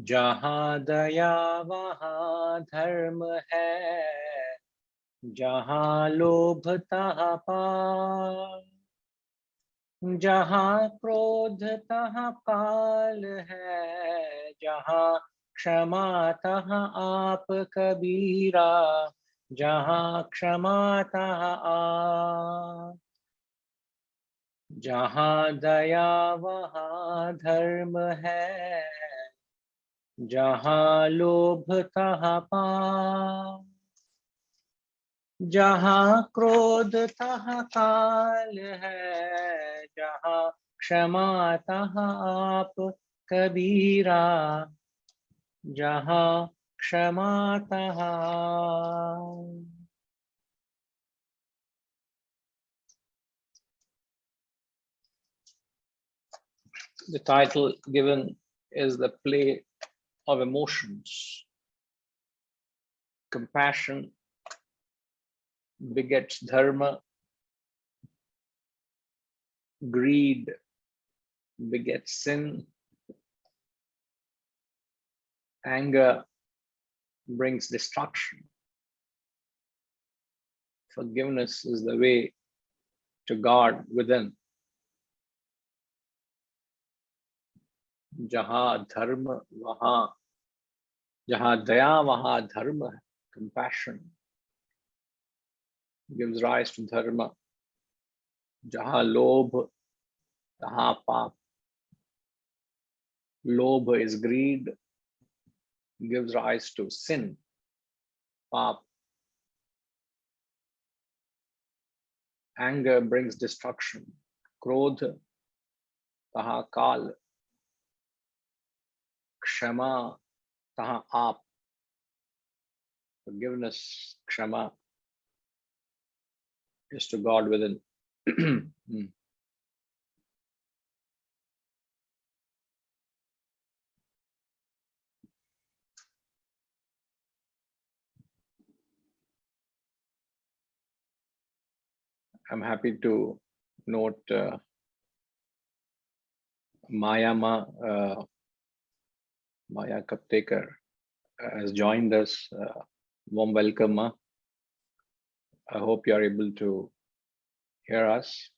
जहाँ दया वहाँ धर्म है, जहाँ लोभ तहाँ पाप, जहाँ क्रोध तहाँ काल है, जहाँ क्षमा तहाँ आप कबीरा, जहाँ क्षमा तहाँ आप। जहाँ दया वहाँ धर्म है, जहाँ लोभ तहाँ पाप, जहाँ क्रोध तहाँ काल है, जहाँ क्षमा तहाँ आप कबीरा, जहाँ क्षमा तहाँ। The title given is The Play of Emotions. Compassion begets dharma, greed begets sin, anger brings destruction. Forgiveness is the way to God within. Jahan dharma wahan, jahan daya wahan dharma. Compassion gives rise to dharma. Jahan lobh tahan paap. Lobh is greed, gives rise to sin, paap. Anger brings destruction. Krodh taha kal. Kshama taha aap. Forgiveness, kshama, is to God within. I'm happy to note Maya Kaptekar has joined us. Warm welcome, Ma. I hope you are able to hear us.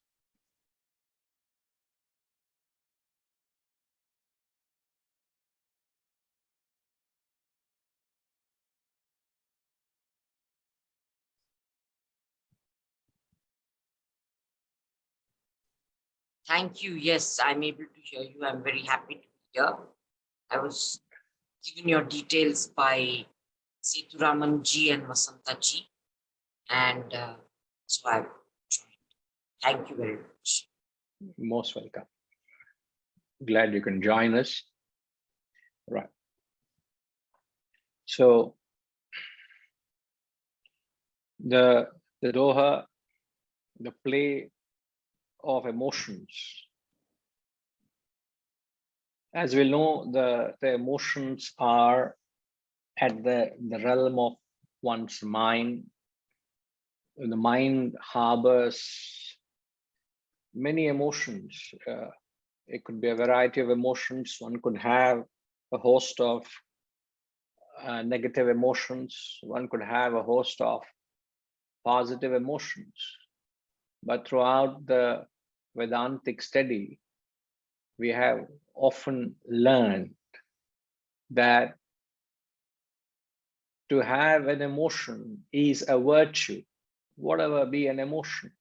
Thank you. Yes, I'm able to hear you. I'm very happy to be here. I was given your details by Seturaman ji and Vasanta ji, and so I've joined. Thank you very much. Most welcome. Glad you can join us. Right. So the Doha, the play of emotions. As we know, the emotions are at the realm of one's mind. The mind harbors many emotions. It could be a variety of emotions. One could have a host of negative emotions. One could have a host of positive emotions. But throughout the Vedantic study, we have often learned that to have an emotion is a virtue, whatever be an emotion.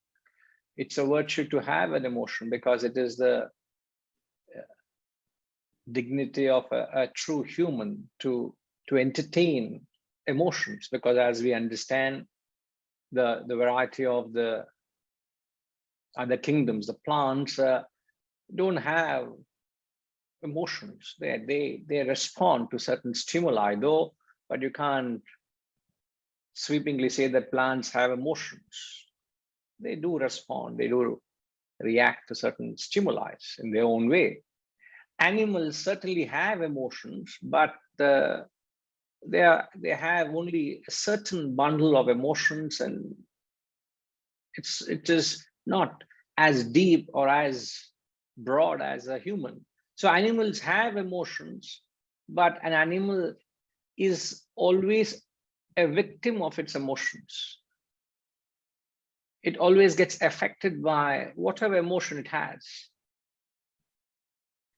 It's a virtue to have an emotion because it is the dignity of a true human to entertain emotions, because as we understand the variety of the other kingdoms, the plants don't have emotions. They respond to certain stimuli, though, but you can't sweepingly say that plants have emotions. They do respond, they do react to certain stimuli in their own way. Animals certainly have emotions, but they have only a certain bundle of emotions, and it is not as deep or as broad as a human. So animals have emotions, but an animal is always a victim of its emotions. It always gets affected by whatever emotion it has.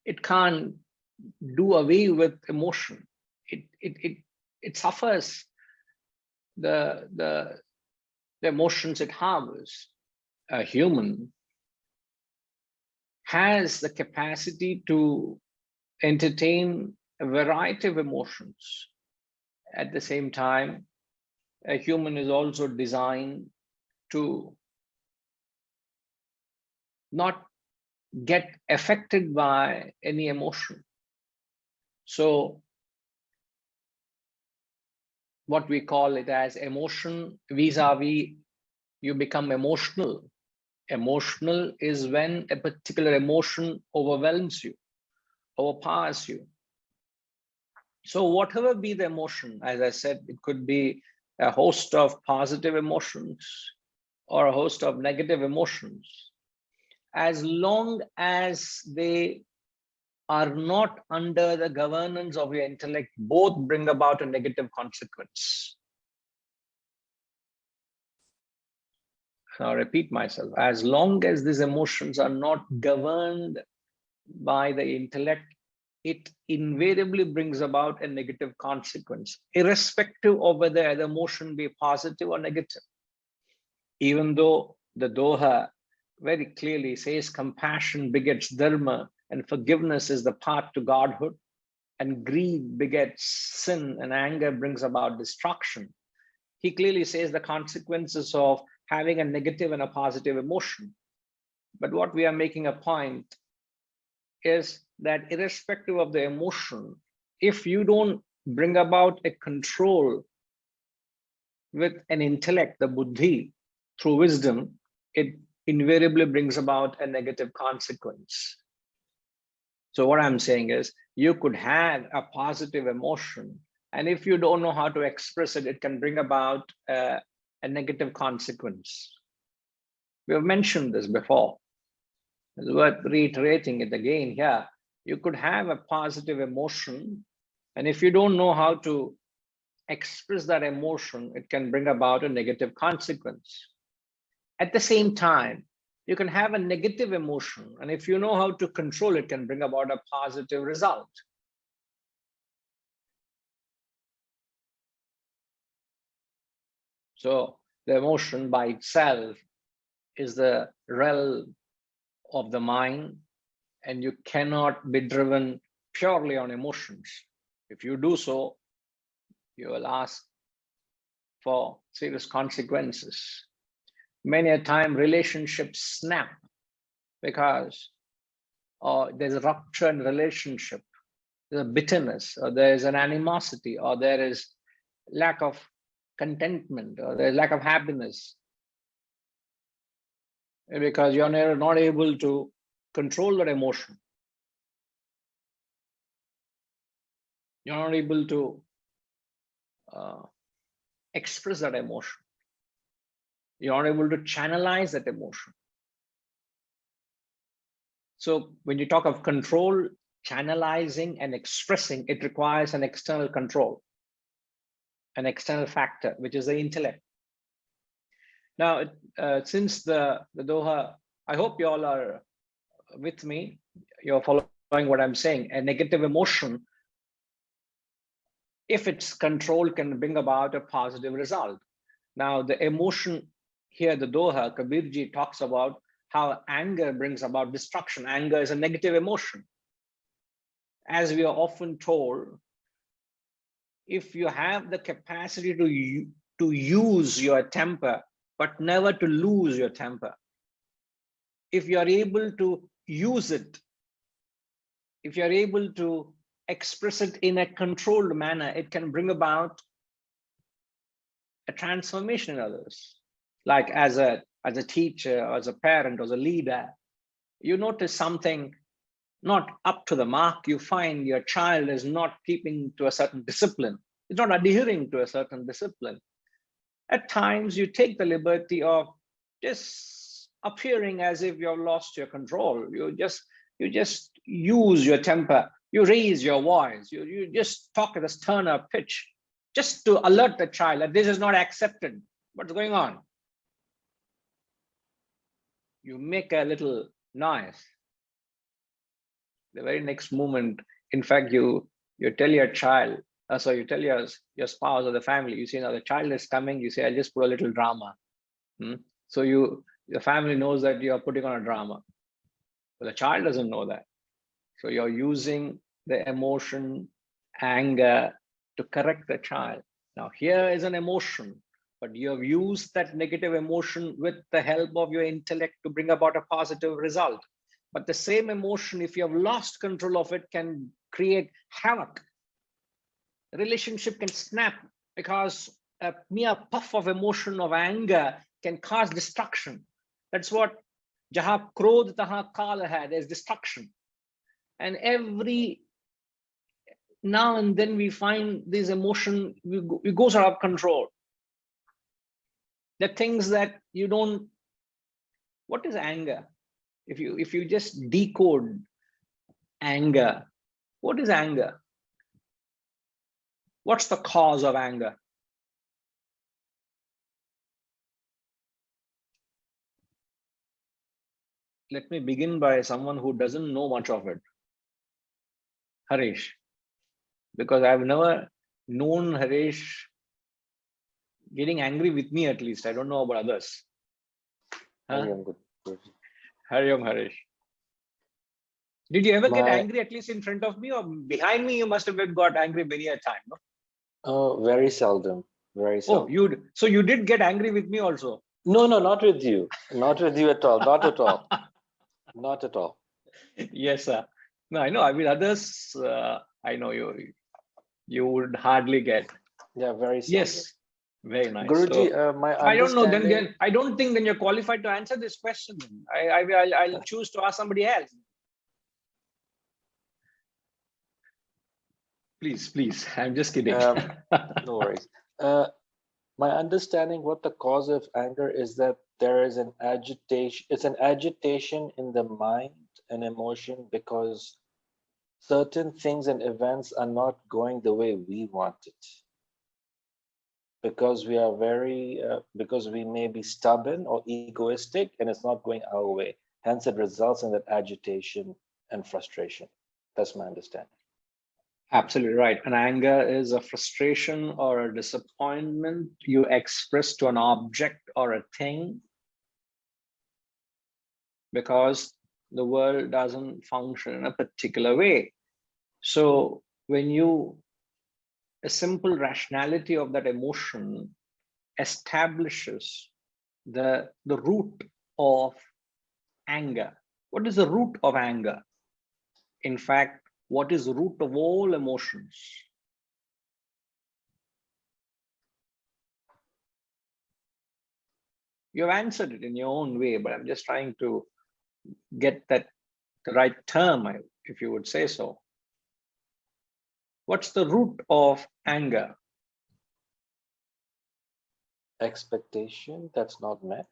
It can't do away with emotion. It suffers the emotions it harbors. A human has the capacity to entertain a variety of emotions. At the same time, a human is also designed to not get affected by any emotion. So what we call it as emotion vis-a-vis, you become emotional. Emotional is when a particular emotion overwhelms you, overpowers you. So whatever be the emotion, as I said, it could be a host of positive emotions or a host of negative emotions. As long as they are not under the governance of your intellect, both bring about a negative consequence. So I'll repeat myself. As long as these emotions are not governed by the intellect, it invariably brings about a negative consequence, irrespective of whether the emotion be positive or negative. Even though the Doha very clearly says compassion begets dharma and forgiveness is the path to godhood, and greed begets sin and anger brings about destruction. He clearly says the consequences of having a negative and a positive emotion. But what we are making a point is that irrespective of the emotion, if you don't bring about a control with an intellect, the buddhi, through wisdom, it invariably brings about a negative consequence. So what I'm saying is you could have a positive emotion, and if you don't know how to express it, it can bring about a negative consequence. We have mentioned this before. It's worth reiterating it again here. You could have a positive emotion, and if you don't know how to express that emotion, it can bring about a negative consequence. At the same time, you can have a negative emotion, and if you know how to control it, can bring about a positive result. So the emotion by itself is the realm of the mind, and you cannot be driven purely on emotions. If you do so, you will ask for serious consequences. Many a time relationships snap because there's a rupture in relationship, there's a bitterness, or there's an animosity, or there is lack of contentment, or there's lack of happiness, because you're not able to control that emotion. You're not able to express that emotion. You're not able to channelize that emotion. So when you talk of control, channelizing and expressing, it requires an external control, an external factor, which is the intellect. Now, since the Doha, I hope you all are with me. You're following what I'm saying. A negative emotion, if it's controlled, can bring about a positive result. Now, the emotion here, the Doha, Kabirji talks about how anger brings about destruction. Anger is a negative emotion. As we are often told, if you have the capacity to use your temper, but never to lose your temper, if you are able to use it, if you are able to express it in a controlled manner, it can bring about a transformation in others. Like as a teacher, as a parent, as a leader, you notice something not up to the mark, you find your child is not keeping to a certain discipline, it's not adhering to a certain discipline. At times you take the liberty of just appearing as if you've lost your control. You just use your temper You raise your voice, you just talk at a sterner pitch, just to alert the child that this is not accepted. What's going on? You make a little noise. The very next moment, in fact, you tell your child, so you tell your spouse or the family, you say, now the child is coming, you say, I'll just put a little drama. So the family knows that you are putting on a drama, but the child doesn't know that. So you're using the emotion, anger, to correct the child. Now here is an emotion, but you have used that negative emotion with the help of your intellect to bring about a positive result. But the same emotion, if you have lost control of it, can create havoc. The relationship can snap because a mere puff of emotion of anger can cause destruction. That's what jaha krodh taha kal hai, there's destruction. And every now and then we find this emotion, it goes out of control. The things that you don't, what is anger? If you just decode anger, what is anger? What's the cause of anger? Let me begin by someone who doesn't know much of it. Harish. Because I've never known Harish getting angry with me, at least. I don't know about others. Huh? Hari Om Harish. Did you ever get angry, at least in front of me, or behind me? You must have got angry many a time, no? Very seldom. Very seldom. Oh, so you did get angry with me also? No, not with you. Not with you at all. Not at all. Not at all. Yes, sir. No, I know. I mean, others, I know you would hardly get. Yeah, very seldom. Yes, very nice. Guruji, so, my I don't know. understanding... Then I don't think then you're qualified to answer this question. I'll choose to ask somebody else. Please. I'm just kidding. No worries. My understanding, what the cause of anger is, that there is an agitation. It's an agitation in the mind and emotion because certain things and events are not going the way we want it. Because we are because we may be stubborn or egoistic and it's not going our way. Hence, it results in that agitation and frustration. That's my understanding. Absolutely right. And anger is a frustration or a disappointment you express to an object or a thing because the world doesn't function in a particular way. So when a simple rationality of that emotion establishes the root of anger. What is the root of anger? In fact, what is the root of all emotions? You've answered it in your own way, but I'm just trying to get the right term, if you would say so. What's the root of anger? Expectation that's not met.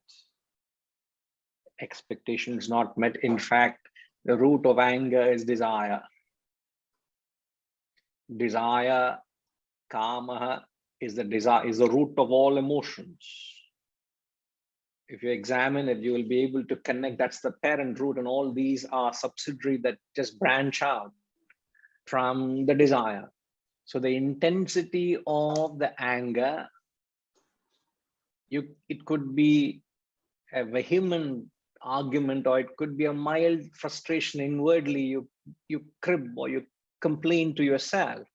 Expectation is not met. In fact, the root of anger is desire. Desire, kama, is the root of all emotions. If you examine it, you will be able to connect. That's the parent root, and all these are subsidiary that just branch out from the desire. So the intensity of the anger, it could be a vehement argument, or it could be a mild frustration inwardly. You crib or you complain to yourself.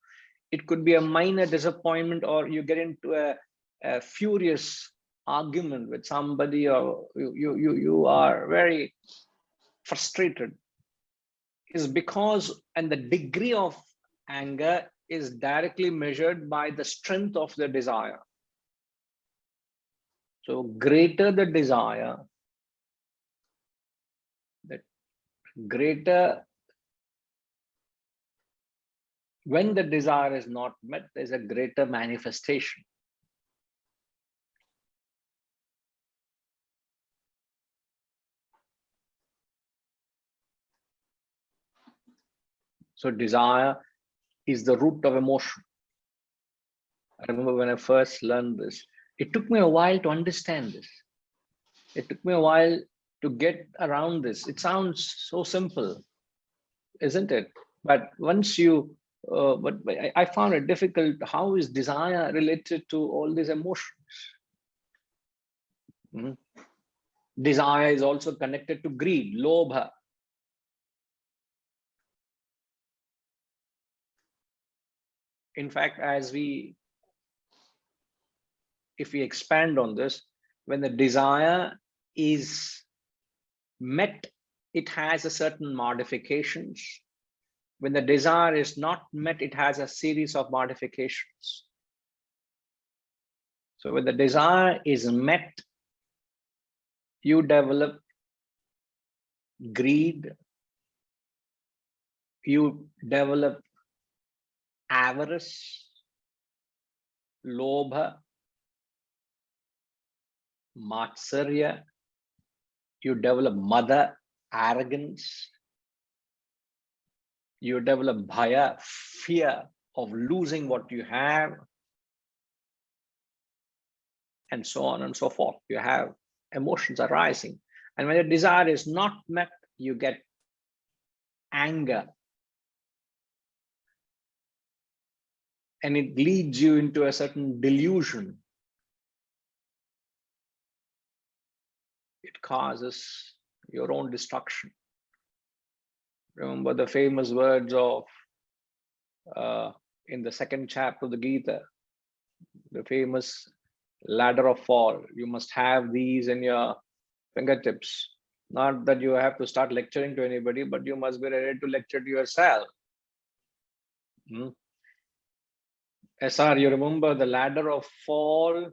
It could be a minor disappointment, or you get into a furious argument with somebody, or you are very frustrated. Is because, and the degree of anger is directly measured by the strength of the desire. So greater the desire, that greater, when the desire is not met, there's a greater manifestation. So desire is the root of emotion. I remember when I first learned this, it took me a while to understand this. It took me a while to get around this. It sounds so simple, isn't it? But once you, but I found it difficult. How is desire related to all these emotions? Desire is also connected to greed, lobha. In fact, if we expand on this, when the desire is met, it has a certain modifications. When the desire is not met, it has a series of modifications. So when the desire is met, you develop greed, you develop avarice, lobha, matsarya, you develop mada, arrogance, you develop bhaya, fear of losing what you have, and so on and so forth. You have emotions arising. And when the desire is not met, you get anger. And it leads you into a certain delusion. It causes your own destruction. Remember the famous words of in the second chapter of the Gita, the famous ladder of fall. You must have these in your fingertips. Not that you have to start lecturing to anybody, but you must be ready to lecture to yourself. SR, you remember the ladder of fall?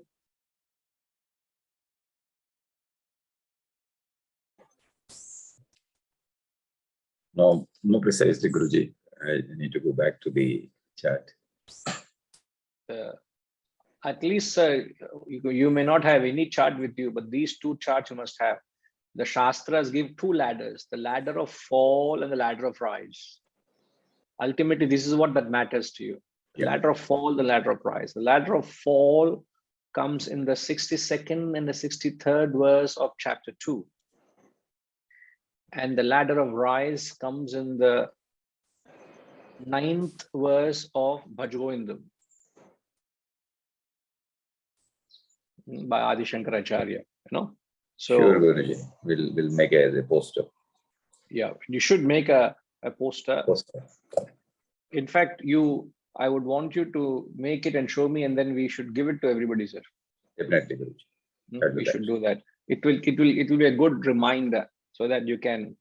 No, precisely, Guruji. I need to go back to the chat. At least, you may not have any chart with you, but these two charts you must have. The Shastras give two ladders, the ladder of fall and the ladder of rise. Ultimately, this is what that matters to you. The ladder of fall, the ladder of rise. The ladder of fall comes in the 62nd and the 63rd verse of chapter 2. And the ladder of rise comes in the 9th verse of Bhajgovindam by Adi Shankaracharya, So, sure, Guruji. We'll make it as a poster. Yeah, you should make a poster. In fact, I would want you to make it and show me, and then we should give it to everybody, sir. Definitely, Guruji. We should do that. It will be a good reminder so that you can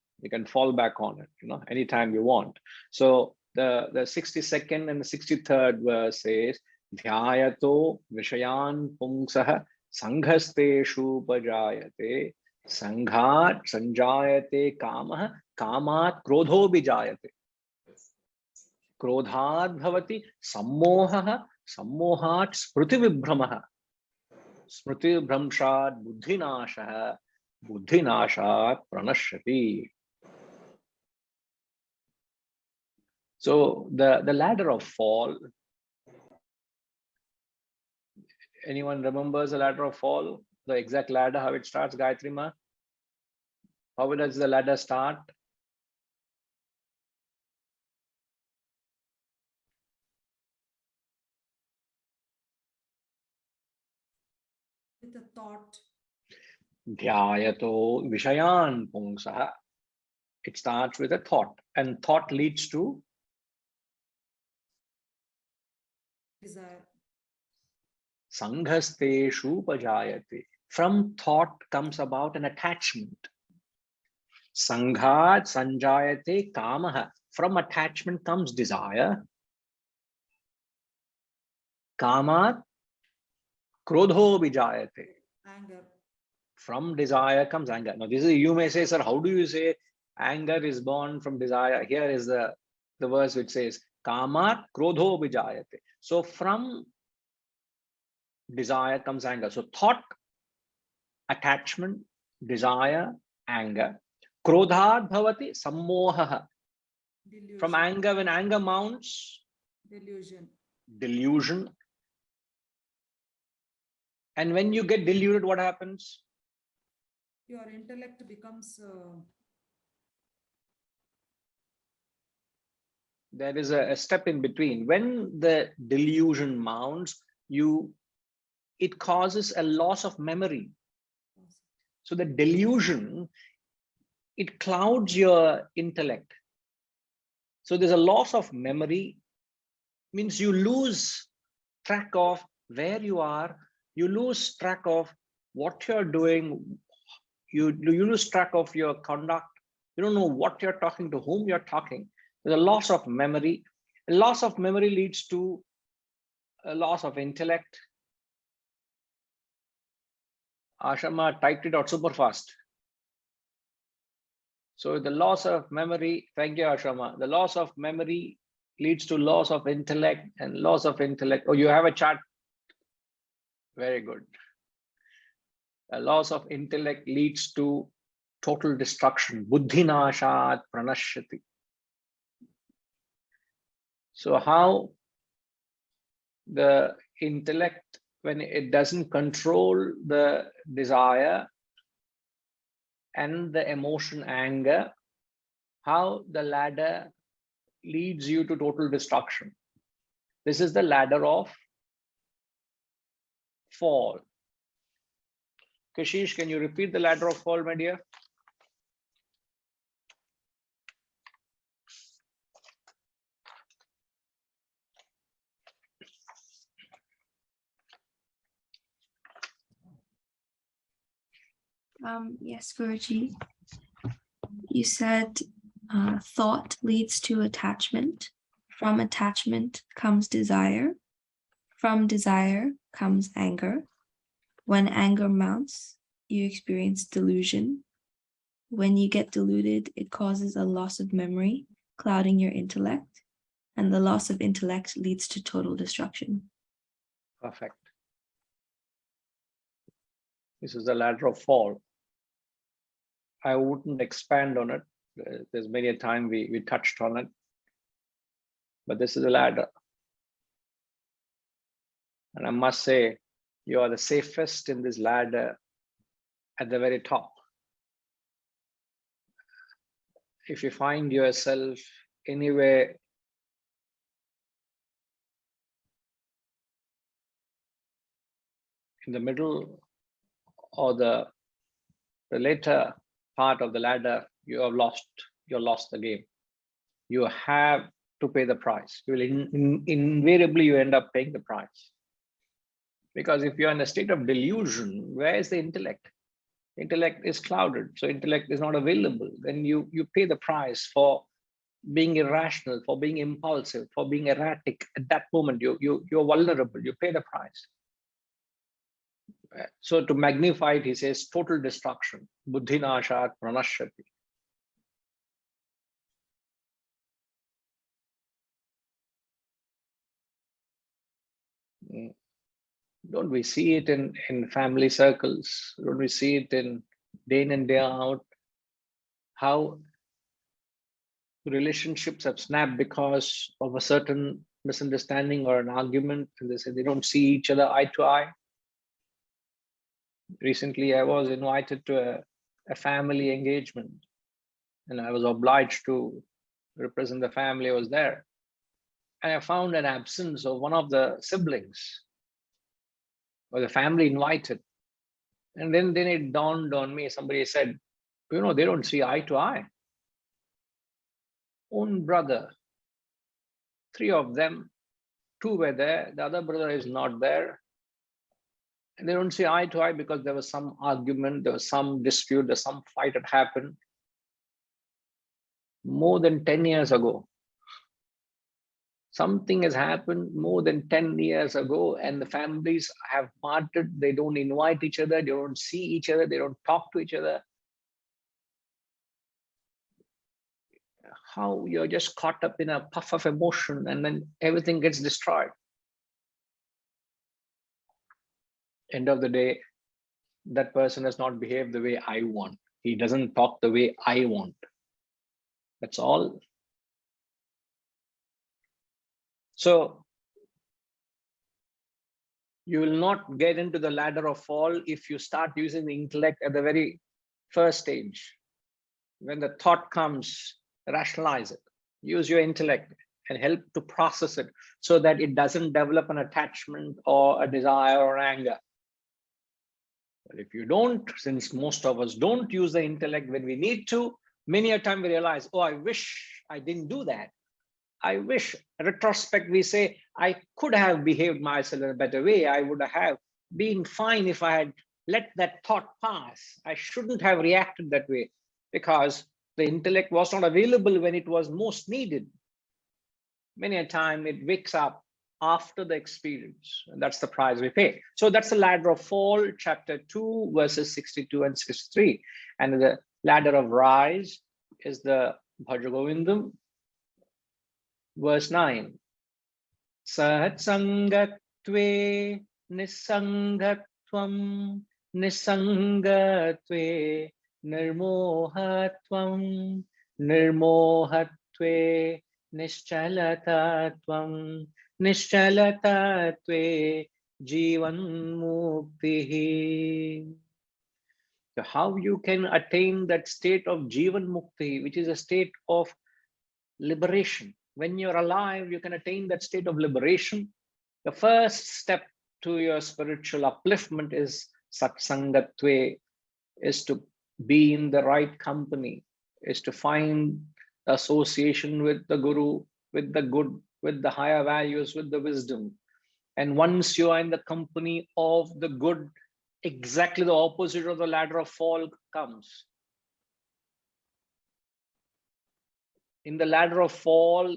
fall back on it, anytime you want. So the 62nd and the 63rd verse says, Dhyayato Vishayan Pungsaha Sanghasteshu Pajayate Sanghat Sanjayate Kamaha Kamat Krodho Bijayate. Krodhat Bhavati Sammohaha Sammohat Smriti Vibhramaha Smriti Vibhramshat Buddhinashaha Buddhinashat Pranashyati. So the ladder of fall, anyone remembers the ladder of fall? The exact ladder, how it starts, Gayatri Ma? How does the ladder start? With a thought. Dhyayato Vishayan Pungsaha. It starts with a thought, and thought leads to Desire. Sanghasteshu Pajayate. From thought comes about an attachment. Sanghat Sanjayate Kamaha. From attachment comes desire. Kamat Krodho Vijayate. Anger. From desire comes anger. Now, you may say, sir, how do you say anger is born from desire? Here is the verse which says, Kamat Krodho Vijayate. So from desire comes anger. So thought, attachment, desire, anger. Krodhat bhavati sammohaha. From Delusion. anger, when anger mounts, Delusion. delusion. And when you get deluded, what happens? Your intellect becomes There is a step in between. When the delusion mounts, it causes a loss of memory. So the delusion, it clouds your intellect. So there's a loss of memory, means you lose track of where you are, you lose track of what you're doing, you lose track of your conduct, you don't know what you're talking, to whom you're talking. There's a loss of memory. A loss of memory leads to a loss of intellect. Ashama typed it out super fast. So the loss of memory, thank you, Ashama. The loss of memory leads to loss of intellect, and loss of intellect. Oh, you have a chart. Very good. A loss of intellect leads to total destruction. Buddhinashat pranashyati. So how the intellect, when it doesn't control the desire and the emotion anger, how the ladder leads you to total destruction. This is the ladder of fall. Kashish, can you repeat the ladder of fall, my dear? Yes, Guruji. You said thought leads to attachment. From attachment comes desire. From desire comes anger. When anger mounts, you experience delusion. When you get deluded, it causes a loss of memory, clouding your intellect. And the loss of intellect leads to total destruction. Perfect. This is the ladder of fall. I wouldn't expand on it. There's many a time we touched on it. But this is a ladder. And I must say, you are the safest in this ladder at the very top. If you find yourself anywhere in the middle or the later part of the ladder, you have lost the game. You have to pay the price. You will invariably you end up paying the price. Because if you're in a state of delusion, where is the intellect? Intellect is clouded, so intellect is not available. Then you pay the price for being irrational, for being impulsive, for being erratic. At that moment, you're vulnerable. You pay the price. So to magnify it, he says total destruction. Buddhinashat pranashyati. Don't we see it in family circles? Don't we see it in day in and day out? How relationships have snapped because of a certain misunderstanding or an argument, and they say they don't see each other eye to eye. Recently, I was invited to a family engagement, and I was obliged to represent the family. I was there, and I found an absence of one of the siblings, or the family invited. And then it dawned on me, somebody said, they don't see eye to eye. Own brother, 3 of them, 2 were there, the other brother is not there. And they don't see eye to eye because there was some argument, there was some dispute, there's some fight that happened more than 10 years ago. Something has happened more than 10 years ago, and the families have parted. They don't invite each other, they don't see each other, they don't talk to each other. How you're just caught up in a puff of emotion, and then everything gets destroyed. End of the day, that person has not behaved the way I want. He doesn't talk the way I want. That's all. So you will not get into the ladder of fall if you start using the intellect at the very first stage. When the thought comes, rationalize it, use your intellect and help to process it so that it doesn't develop an attachment or a desire or anger. But if you don't, since most of us don't use the intellect when we need to, many a time we realize, oh, I wish I didn't do that. I wish, retrospect, we say, I could have behaved myself in a better way. I would have been fine if I had let that thought pass. I shouldn't have reacted that way because the intellect was not available when it was most needed. Many a time it wakes up after the experience, and that's the price we pay. So that's the ladder of fall, chapter 2, verses 62 and 63. And the ladder of rise is the Bhajagovindam, verse 9. Satsangatve nisangatvam nisangatve nirmohatvam nirmohatve nischalatatvam nischalatatve jivan muktihi. So how you can attain that state of jivan mukti, which is a state of liberation. When you're alive, you can attain that state of liberation. The first step to your spiritual upliftment is satsangatve, is to be in the right company, is to find association with the guru, with the good, with the higher values, with the wisdom. And once you are in the company of the good, exactly the opposite of the ladder of fall comes. In the ladder of fall,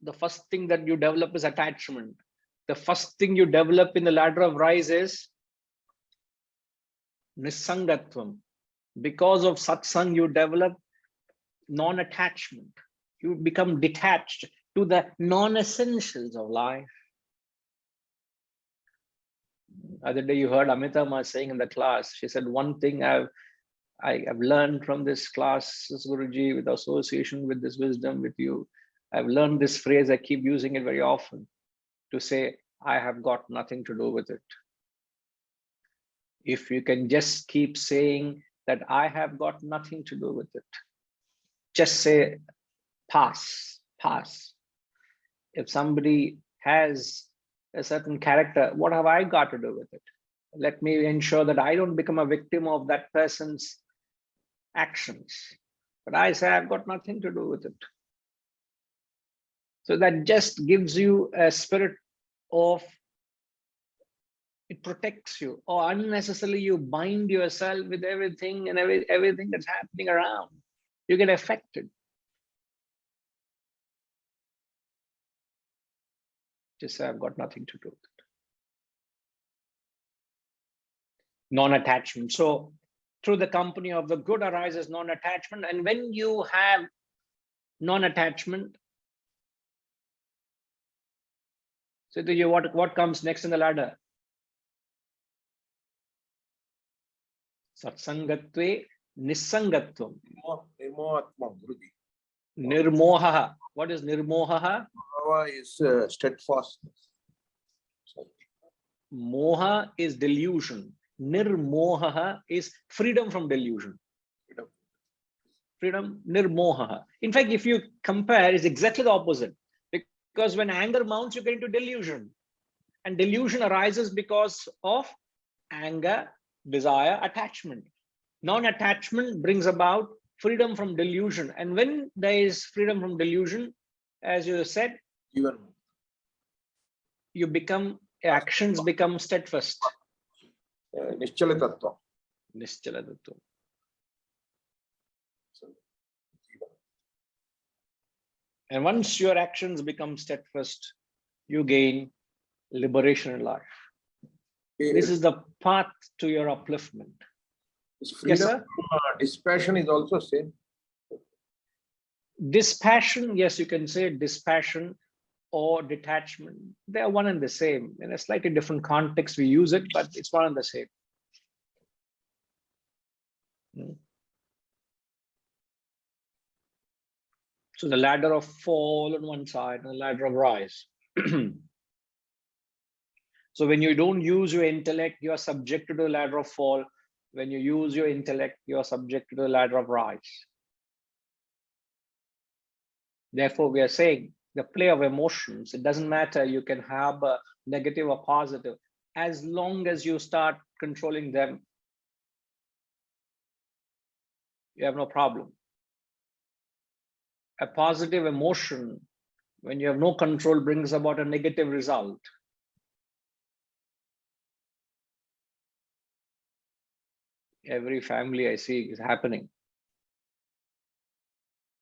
the first thing that you develop is attachment. The first thing you develop in the ladder of rise is nisangatvam. Because of satsang, you develop non-attachment. You become detached to the non-essentials of life. Other day you heard Amitama saying in the class, she said, one thing I've learned from this class, Guruji, with association with this wisdom with you, I've learned this phrase, I keep using it very often, to say, I have got nothing to do with it. If you can just keep saying that I have got nothing to do with it, just say, pass, pass. If somebody has a certain character, what have I got to do with it? Let me ensure that I don't become a victim of that person's actions. But I say, I've got nothing to do with it. So that just gives you a spirit of, it protects you, or unnecessarily you bind yourself with everything and everything that's happening around. You get affected. Just say, I've got nothing to do with it. Non-attachment. So through the company of the good arises non-attachment. And when you have non-attachment, so what comes next in the ladder? Satsangatve nisangatvam. Nirmoha. What is nirmoha? Moha is steadfastness. Moha is delusion. Nirmoha is freedom from delusion. Freedom, nirmoha. In fact, if you compare, it's exactly the opposite. Because when anger mounts, you get into delusion. And delusion arises because of anger, desire, attachment. Non-attachment brings about freedom from delusion. And when there is freedom from delusion, as you said, you become, actions become steadfast. Nischalatattva. Nischalatattva. And once your actions become steadfast, you gain liberation in life. This is the path to your upliftment. Is freedom, Yes, sir? Dispassion is also same. Dispassion, yes, you can say dispassion or detachment. They are one and the same. In a slightly different context, we use it, but it's one and the same. So the ladder of fall on one side and the ladder of rise. So when you don't use your intellect, you are subjected to the ladder of fall. When you use your intellect, you are subjected to the ladder of rise. Therefore, we are saying the play of emotions, it doesn't matter, you can have a negative or positive, as long as you start controlling them, you have no problem. A positive emotion, when you have no control, brings about a negative result. Every family I see is happening.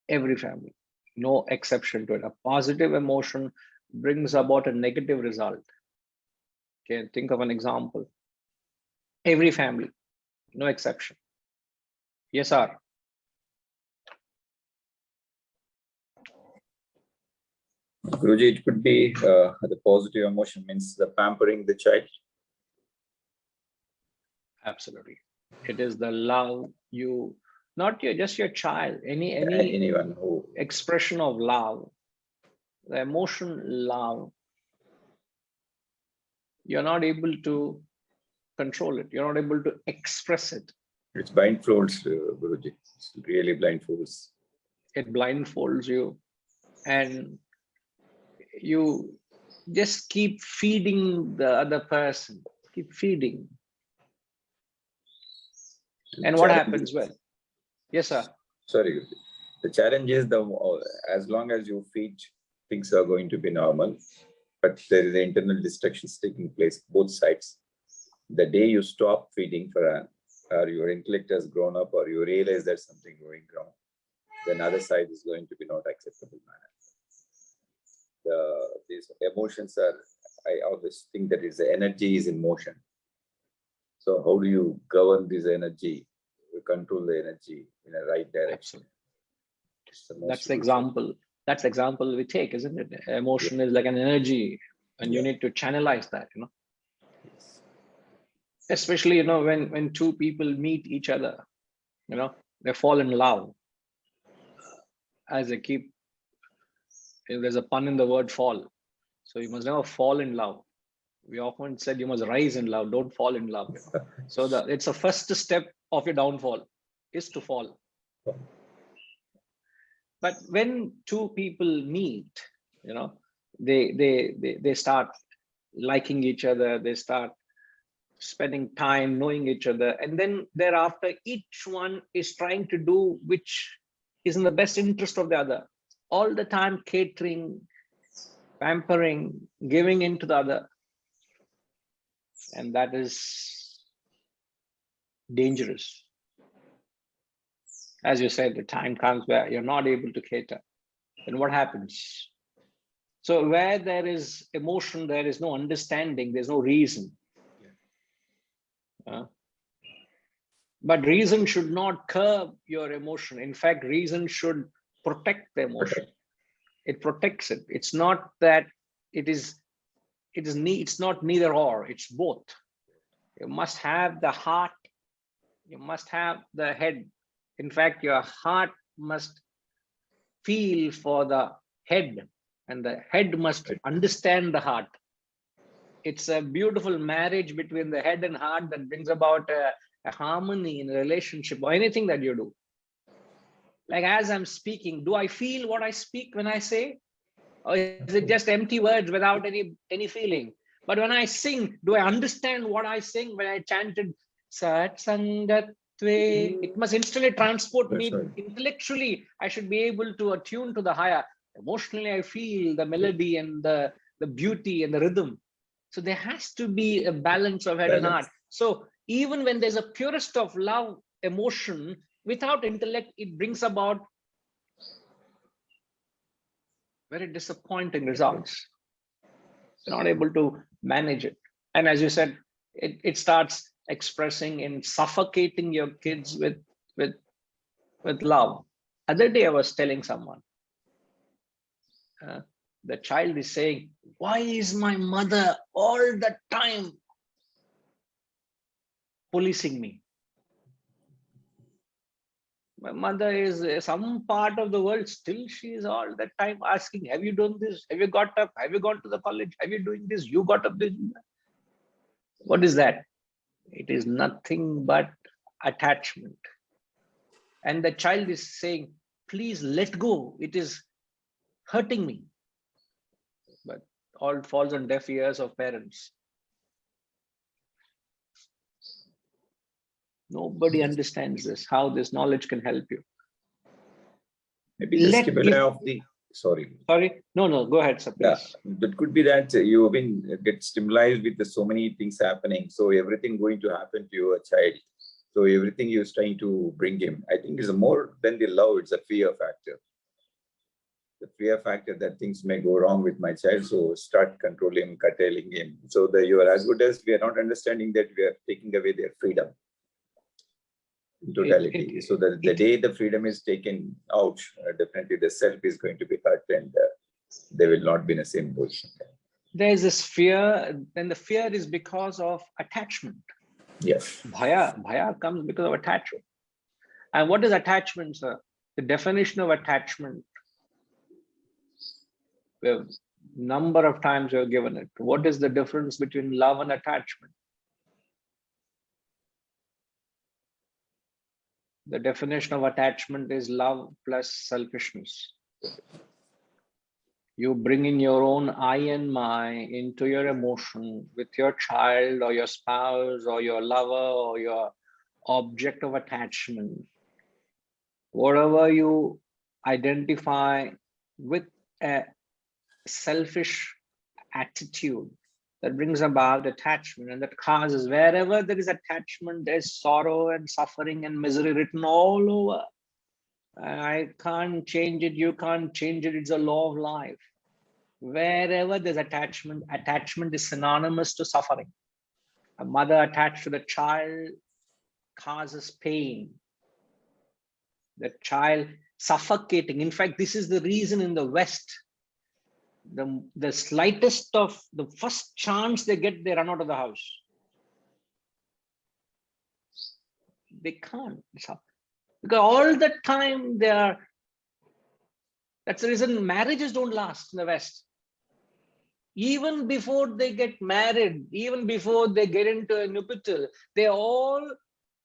Every family, no exception to it. A positive emotion brings about a negative result. Okay, think of an example. Every family, no exception. Yes, sir. Guruji, it could be the positive emotion means the pampering the child. Absolutely. It is the love you, not your, just your child, Anyone who expression of love, the emotion love, you're not able to control it. You're not able to express it. it's blindfolds, Guruji. It's really blindfolds. It blindfolds you, and you just keep feeding the other person, keep feeding. And what happens? Well, yes, sir. Sorry, Guruji. The challenge is as long as you feed, things are going to be normal, but there is internal destructions taking place both sides. The day you stop feeding or your intellect has grown up, or you realize there's something going wrong, then other side is going to be not acceptable manner. These emotions are, I always think that is the energy is in motion. So how do you govern this energy, control the energy in a right direction? Absolutely. That's the example. That's the example we take, isn't it? Emotion is like an energy, and you need to channelize that, Yes. Especially, when two people meet each other, they fall in love. As they keep, there's a pun in the word fall. So you must never fall in love. We often said you must rise in love, don't fall in love. So it's the first step of your downfall is to fall. But when two people meet, they start liking each other, they start spending time knowing each other, and then thereafter each one is trying to do which is in the best interest of the other, all the time catering, pampering, giving in to the other. And that is dangerous. As you said, the time comes where you're not able to cater. Then what happens? So where there is emotion, there is no understanding, there's no reason. But reason should not curb your emotion. In fact, reason should protect the emotion. It protects it. It's not that it's not neither or, it's both. You must have the heart, you must have the head. In fact, your heart must feel for the head, and the head must understand the heart. It's a beautiful marriage between the head and heart that brings about a harmony in a relationship or anything that you do. Like as I'm speaking, do I feel what I speak when I say? Or is it just empty words without any feeling? But when I sing, do I understand what I sing? When I chanted Sat Sangatve, it must instantly transport me. Right. Intellectually, I should be able to attune to the higher. Emotionally, I feel the melody and the beauty and the rhythm. So there has to be a balance of head and heart. So even when there's a purest of love emotion, without intellect, it brings about very disappointing results. Not able to manage it. And as you said, it starts expressing in suffocating your kids with love. Other day I was telling someone, the child is saying, why is my mother all the time policing me? My mother is some part of the world, still she is all the time asking, have you done this? Have you got up? Have you gone to the college? Have you doing this? You got up this? What is that? It is nothing but attachment. And the child is saying, please let go. It is hurting me. But all falls on deaf ears of parents. Nobody understands this, how this knowledge can help you. Maybe the stimuli of the, sorry. Sorry, no, go ahead, sir, please. Yeah, it could be that you have been get stimulated with the, so many things happening. So everything going to happen to your child. So everything you're trying to bring him. I think it's more than the love, it's a fear factor. The fear factor that things may go wrong with my child. So start controlling him, curtailing him. So that you are as good as we are not understanding that we are taking away their freedom. In totality. So the day the freedom is taken out, definitely the self is going to be hurt and they will not be in the same position. There is this fear, and the fear is because of attachment. Yes. Bhaya comes because of attachment. And what is attachment, sir? The definition of attachment, a number of times we have given it. What is the difference between love and attachment? The definition of attachment is love plus selfishness. You bring in your own I and my into your emotion with your child or your spouse or your lover or your object of attachment. Whatever you identify with a selfish attitude, that brings about attachment, and that causes, wherever there is attachment, there's sorrow and suffering and misery written all over. I can't change it, you can't change it, it's a law of life. Wherever there's attachment, attachment is synonymous to suffering. A mother attached to the child causes pain. The child suffocating. In fact, this is the reason in the West, the slightest of the first chance they get, they run out of the house. They can't, because all the time they are. That's the reason marriages don't last in the West. Even before they get married, even before they get into a nuptial, they all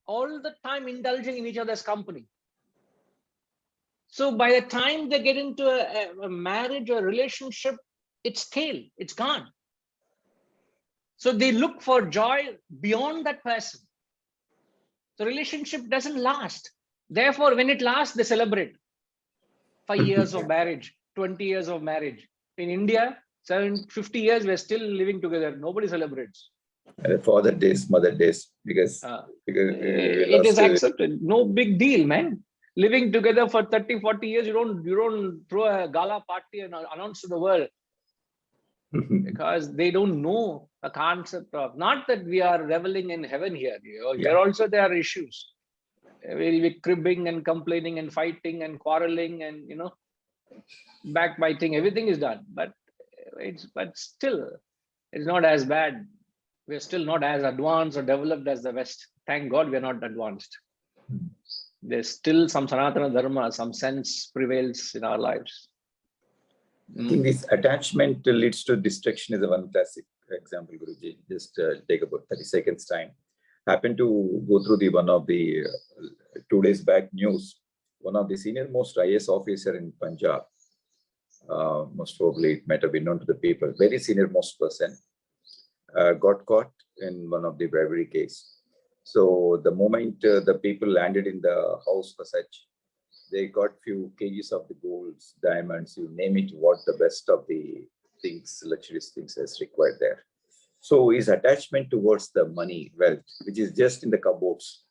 the time indulging in each other's company. So by the time they get into a marriage or a relationship, it's stale, it's gone. So they look for joy beyond that person. The relationship doesn't last. Therefore, when it lasts, they celebrate. 5 years of marriage, 20 years of marriage. In India, 50 years, we're still living together. Nobody celebrates. Father days, mother days, because it is accepted. No big deal, man. Living together for 30, 40 years, you don't throw a gala party and announce to the world. Because they don't know the concept of, not that we are reveling in heaven here. Here also there are issues. We'll be cribbing and complaining and fighting and quarreling and backbiting. Everything is done, but still it's not as bad. We're still not as advanced or developed as the West. Thank God we're not advanced. There's still some Sanatana Dharma, some sense prevails in our lives. I think this attachment leads to destruction is a one classic example, Guruji. Just take about 30 seconds time. Happened to go through the one of the 2 days back news. One of the senior most IAS officer in Punjab, most probably it might have been known to the people, very senior most person, got caught in one of the bribery case. So the moment the people landed in the house for such, they got few kgs of the golds, diamonds, you name it, what the best of the things, luxurious things is required there. So his attachment towards the money, wealth, which is just in the cupboards.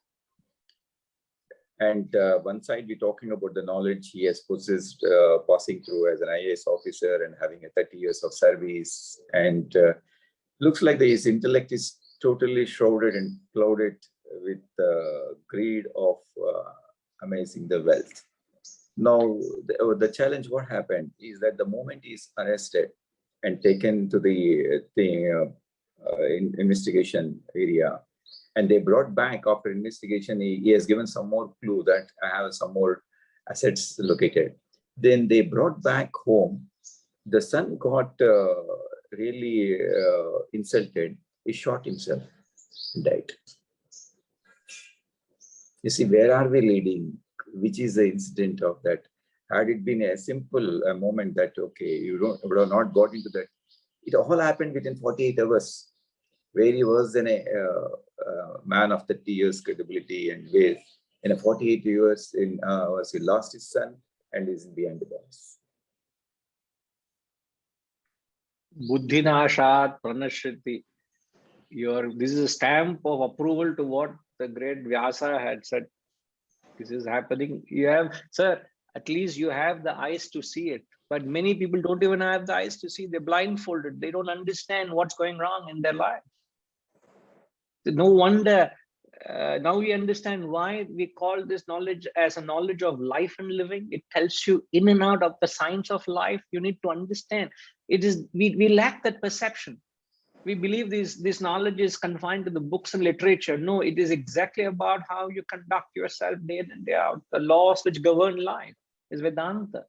And one side we're talking about the knowledge he has possessed, passing through as an IAS officer and having a 30 years of service. And looks like his intellect is totally shrouded and clouded with greed of amazing the wealth. Now, the challenge, what happened is that the moment he is arrested and taken to the investigation area, And they brought back after investigation, he has given some more clue that I have some more assets located. Then they brought back home. The son got really insulted. He shot himself and died. You see, where are we leading? Which is the incident of that? Had it been a simple moment that, okay, you would have not got into that. It all happened within 48 hours, where he was in a man of 30 years credibility, and where in a 48 years he lost his son and is behind the bars. Buddhinashat pranashriti. This is a stamp of approval to what the great Vyasa had said. This is happening. You have, sir, at least you have the eyes to see it. But many people don't even have the eyes to see. They're blindfolded. They don't understand what's going wrong in their life. No wonder now we understand why we call this knowledge as a knowledge of life and living. It tells you in and out of the science of life. You need to understand. It is we lack that perception. We believe this knowledge is confined to the books and literature. No, it is exactly about how you conduct yourself day in and day out. The laws which govern life is Vedanta.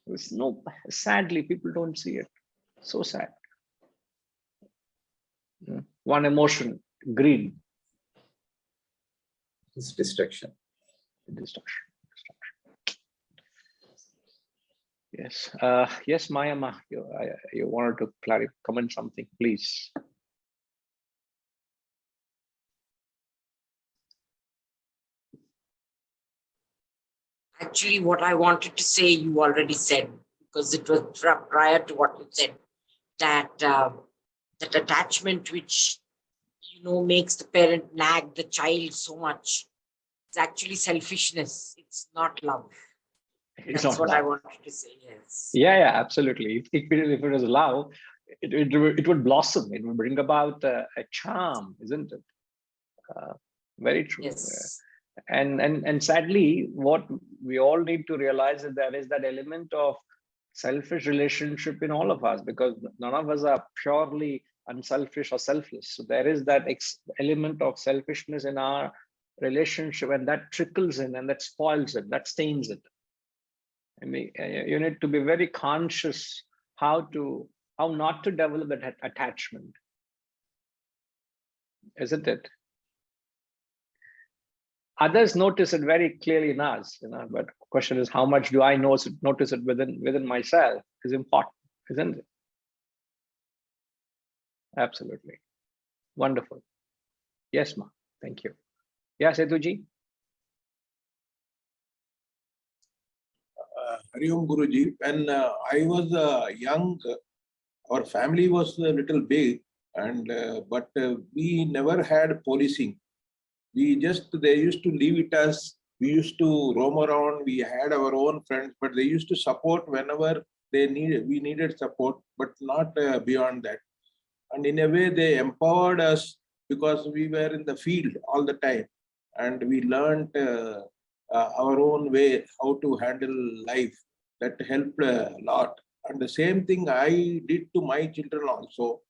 It's no, sadly, people don't see it. So sad. One emotion, greed. It's destruction. Destruction. Yes. Yes, Mayama, you wanted to comment something, please. Actually, what I wanted to say, you already said, because it was prior to what you said, that that attachment which, makes the parent nag the child so much, it's actually selfishness. It's not love. That's what I wanted to say, yes. Yeah, absolutely. If it was love, it would blossom. It would bring about a charm, isn't it? Very true. Yes. And sadly, what we all need to realize is there is that element of selfish relationship in all of us, because none of us are purely unselfish or selfless. So there is that element of selfishness in our relationship, and that trickles in and that spoils it, that stains it. I mean, you need to be very conscious how not to develop that attachment, isn't it? Others notice it very clearly in us, but the question is, how much do I notice it within myself is important, isn't it? Absolutely. Wonderful. Yes, ma. Thank you. Yes, Setuji. Hari Om Guruji, when I was young, our family was a little big, and but we never had policing. They used to leave it as we used to roam around. We had our own friends, but they used to support whenever we needed support, but not beyond that. And in a way, they empowered us because we were in the field all the time, and we learned our own way how to handle life. That helped a lot. And the same thing I did to my children also.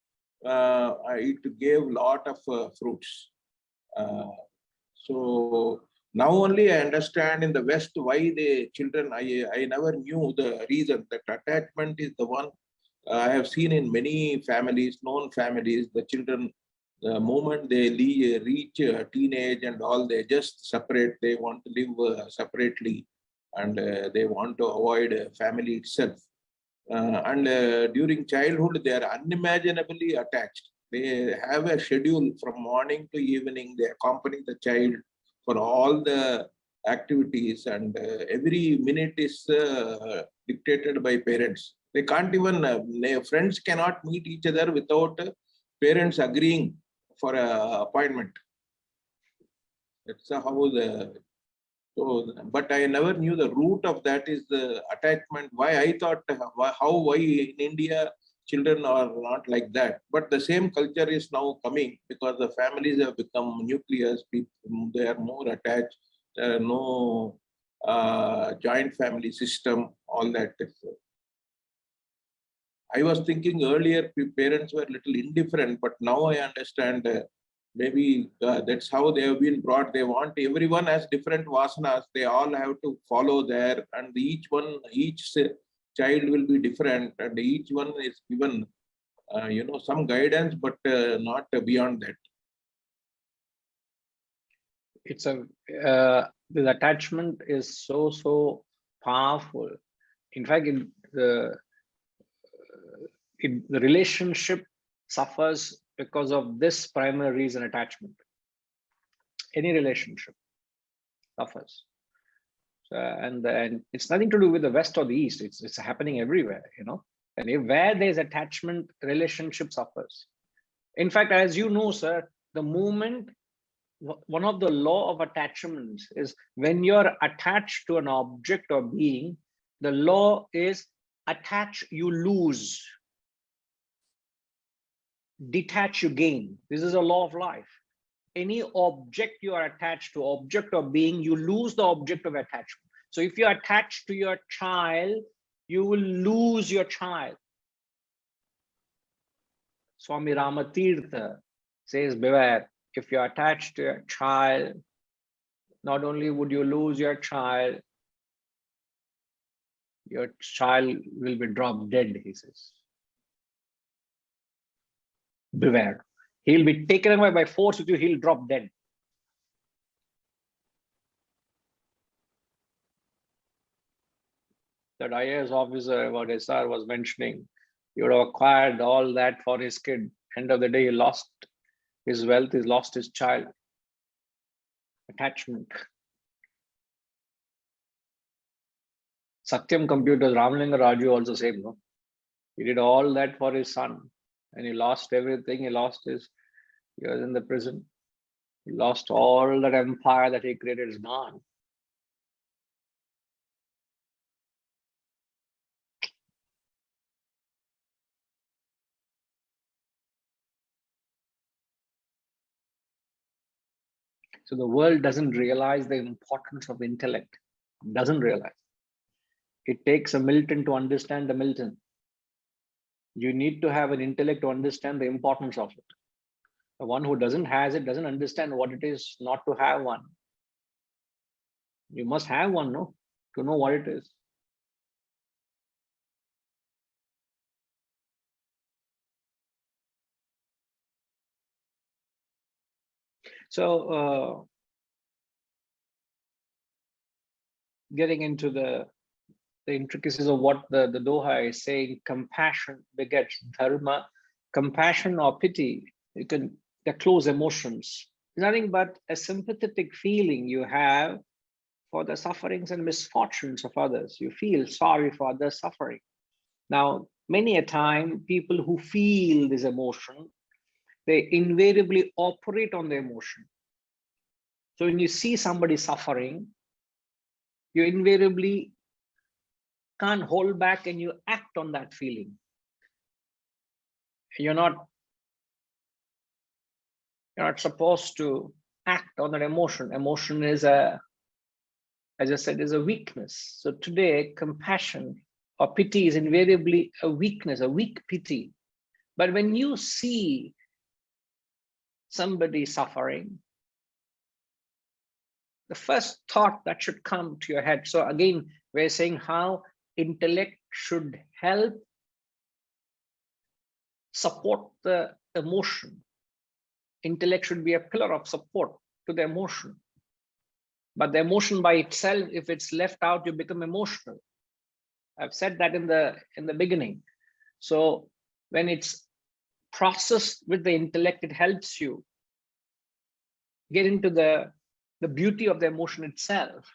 It gave a lot of fruits. So now only I understand in the West why the children, I never knew the reason. That attachment is the one I have seen in many families, known families. The children, the moment they reach teenage and all, they just separate. They want to live separately, and they want to avoid family itself. During childhood, they are unimaginably attached. They have a schedule from morning to evening. They accompany the child for all the activities, and every minute is dictated by parents. They can't even, friends cannot meet each other without parents agreeing for an appointment. That's how but I never knew the root of that is the attachment. Why I thought, why in India children are not like that. But the same culture is now coming because the families have become nucleus. People, they are more attached. There are no joint family system, all that. I was thinking earlier parents were a little indifferent, but now I understand Maybe that's how they have been brought. They want everyone has different vasanas. They all have to follow there, and each child will be different, and each one is given, some guidance, but not beyond that. It's this attachment is so powerful. In fact, the relationship suffers because of this primary reason, attachment. Any relationship suffers. And it's nothing to do with the West or the East. It's happening everywhere, And where there's attachment, relationship suffers. In fact, as you know, sir, the moment, one of the law of attachments is when you're attached to an object or being, the law is attach, you lose. Detach, you gain. This is a law of life. Any object you are attached to, object or being, you lose the object of attachment. So if you're attached to your child, you will lose your child. Swami Ramatirtha says, beware, if you're attached to your child, not only would you lose your child will be dropped dead, he says. Beware. He'll be taken away by force with you, he'll drop dead. That IAS officer, what SR was mentioning, he would have acquired all that for his kid. End of the day, he lost his wealth, he lost his child. Attachment. Satyam Computers, Ramalinga Raju also said, no? He did all that for his son and he lost everything. He was in the prison. He lost all that empire that he created is gone. So the world doesn't realize the importance of intellect. Doesn't realize. It takes a Milton to understand the Milton. You need to have an intellect to understand the importance of it. The one who doesn't have it doesn't understand what it is not to have one. You must have one, no? To know what it is. So getting into the intricacies of what the Doha is saying, compassion begets dharma. Compassion or pity, they're close emotions. It's nothing but a sympathetic feeling you have for the sufferings and misfortunes of others. You feel sorry for others' suffering. Now, many a time, people who feel this emotion, they invariably operate on the emotion. So when you see somebody suffering, you invariably can't hold back and you act on that feeling. You're not supposed to act on that emotion. Emotion is as I said, is a weakness. So today, compassion or pity is invariably a weakness, a weak pity. But when you see somebody suffering, the first thought that should come to your head. So again, we're saying how intellect should help support the emotion. Intellect should be a pillar of support to the emotion. But the emotion by itself, if it's left out, you become emotional. I've said that in the beginning. So when it's processed with the intellect, it helps you get into the beauty of the emotion itself.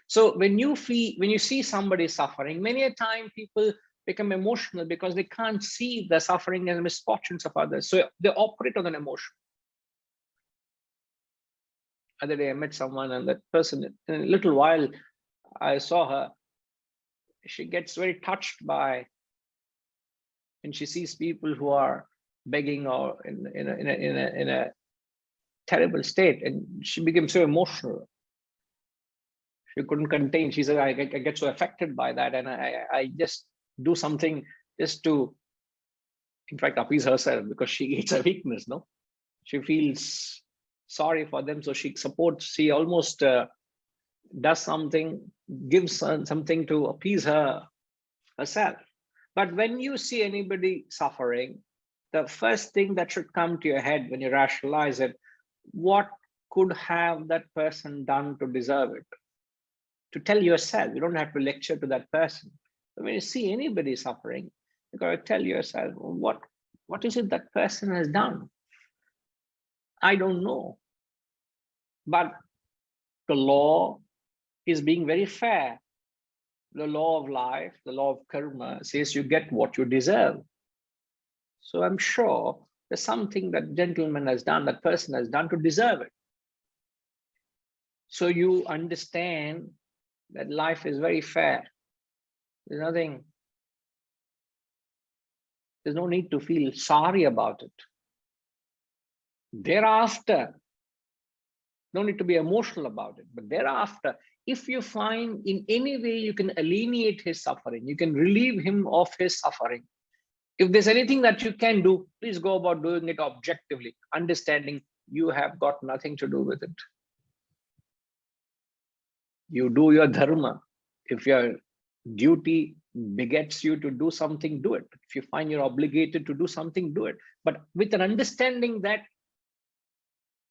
So when you see somebody suffering, many a time people become emotional because they can't see the suffering and misfortunes of others. So they operate on an emotion. Other day I met someone, and that person, in a little while I saw her, she gets very touched by, and she sees people who are begging or in a terrible state, and she became so emotional. She couldn't contain. She said, I get so affected by that, and I just do something just to, in fact, appease herself, because it's a weakness, no? She feels sorry for them. So she supports, she almost does something, gives something to appease herself. But when you see anybody suffering, the first thing that should come to your head when you rationalize it, what could have that person done to deserve it? To tell yourself, you don't have to lecture to that person. But when you see anybody suffering, you got to tell yourself, what is it that person has done? I don't know. But the law is being very fair. The law of life, the law of karma says you get what you deserve. So I'm sure there's something that gentleman has done, that person has done to deserve it. So you understand that life is very fair. There's nothing, there's no need to feel sorry about it. Thereafter, no need to be emotional about it, but thereafter, if you find in any way you can alleviate his suffering, you can relieve him of his suffering. If there's anything that you can do, please go about doing it objectively, understanding you have got nothing to do with it. You do your dharma. If your duty begets you to do something, do it. If you find you're obligated to do something, do it. But with an understanding that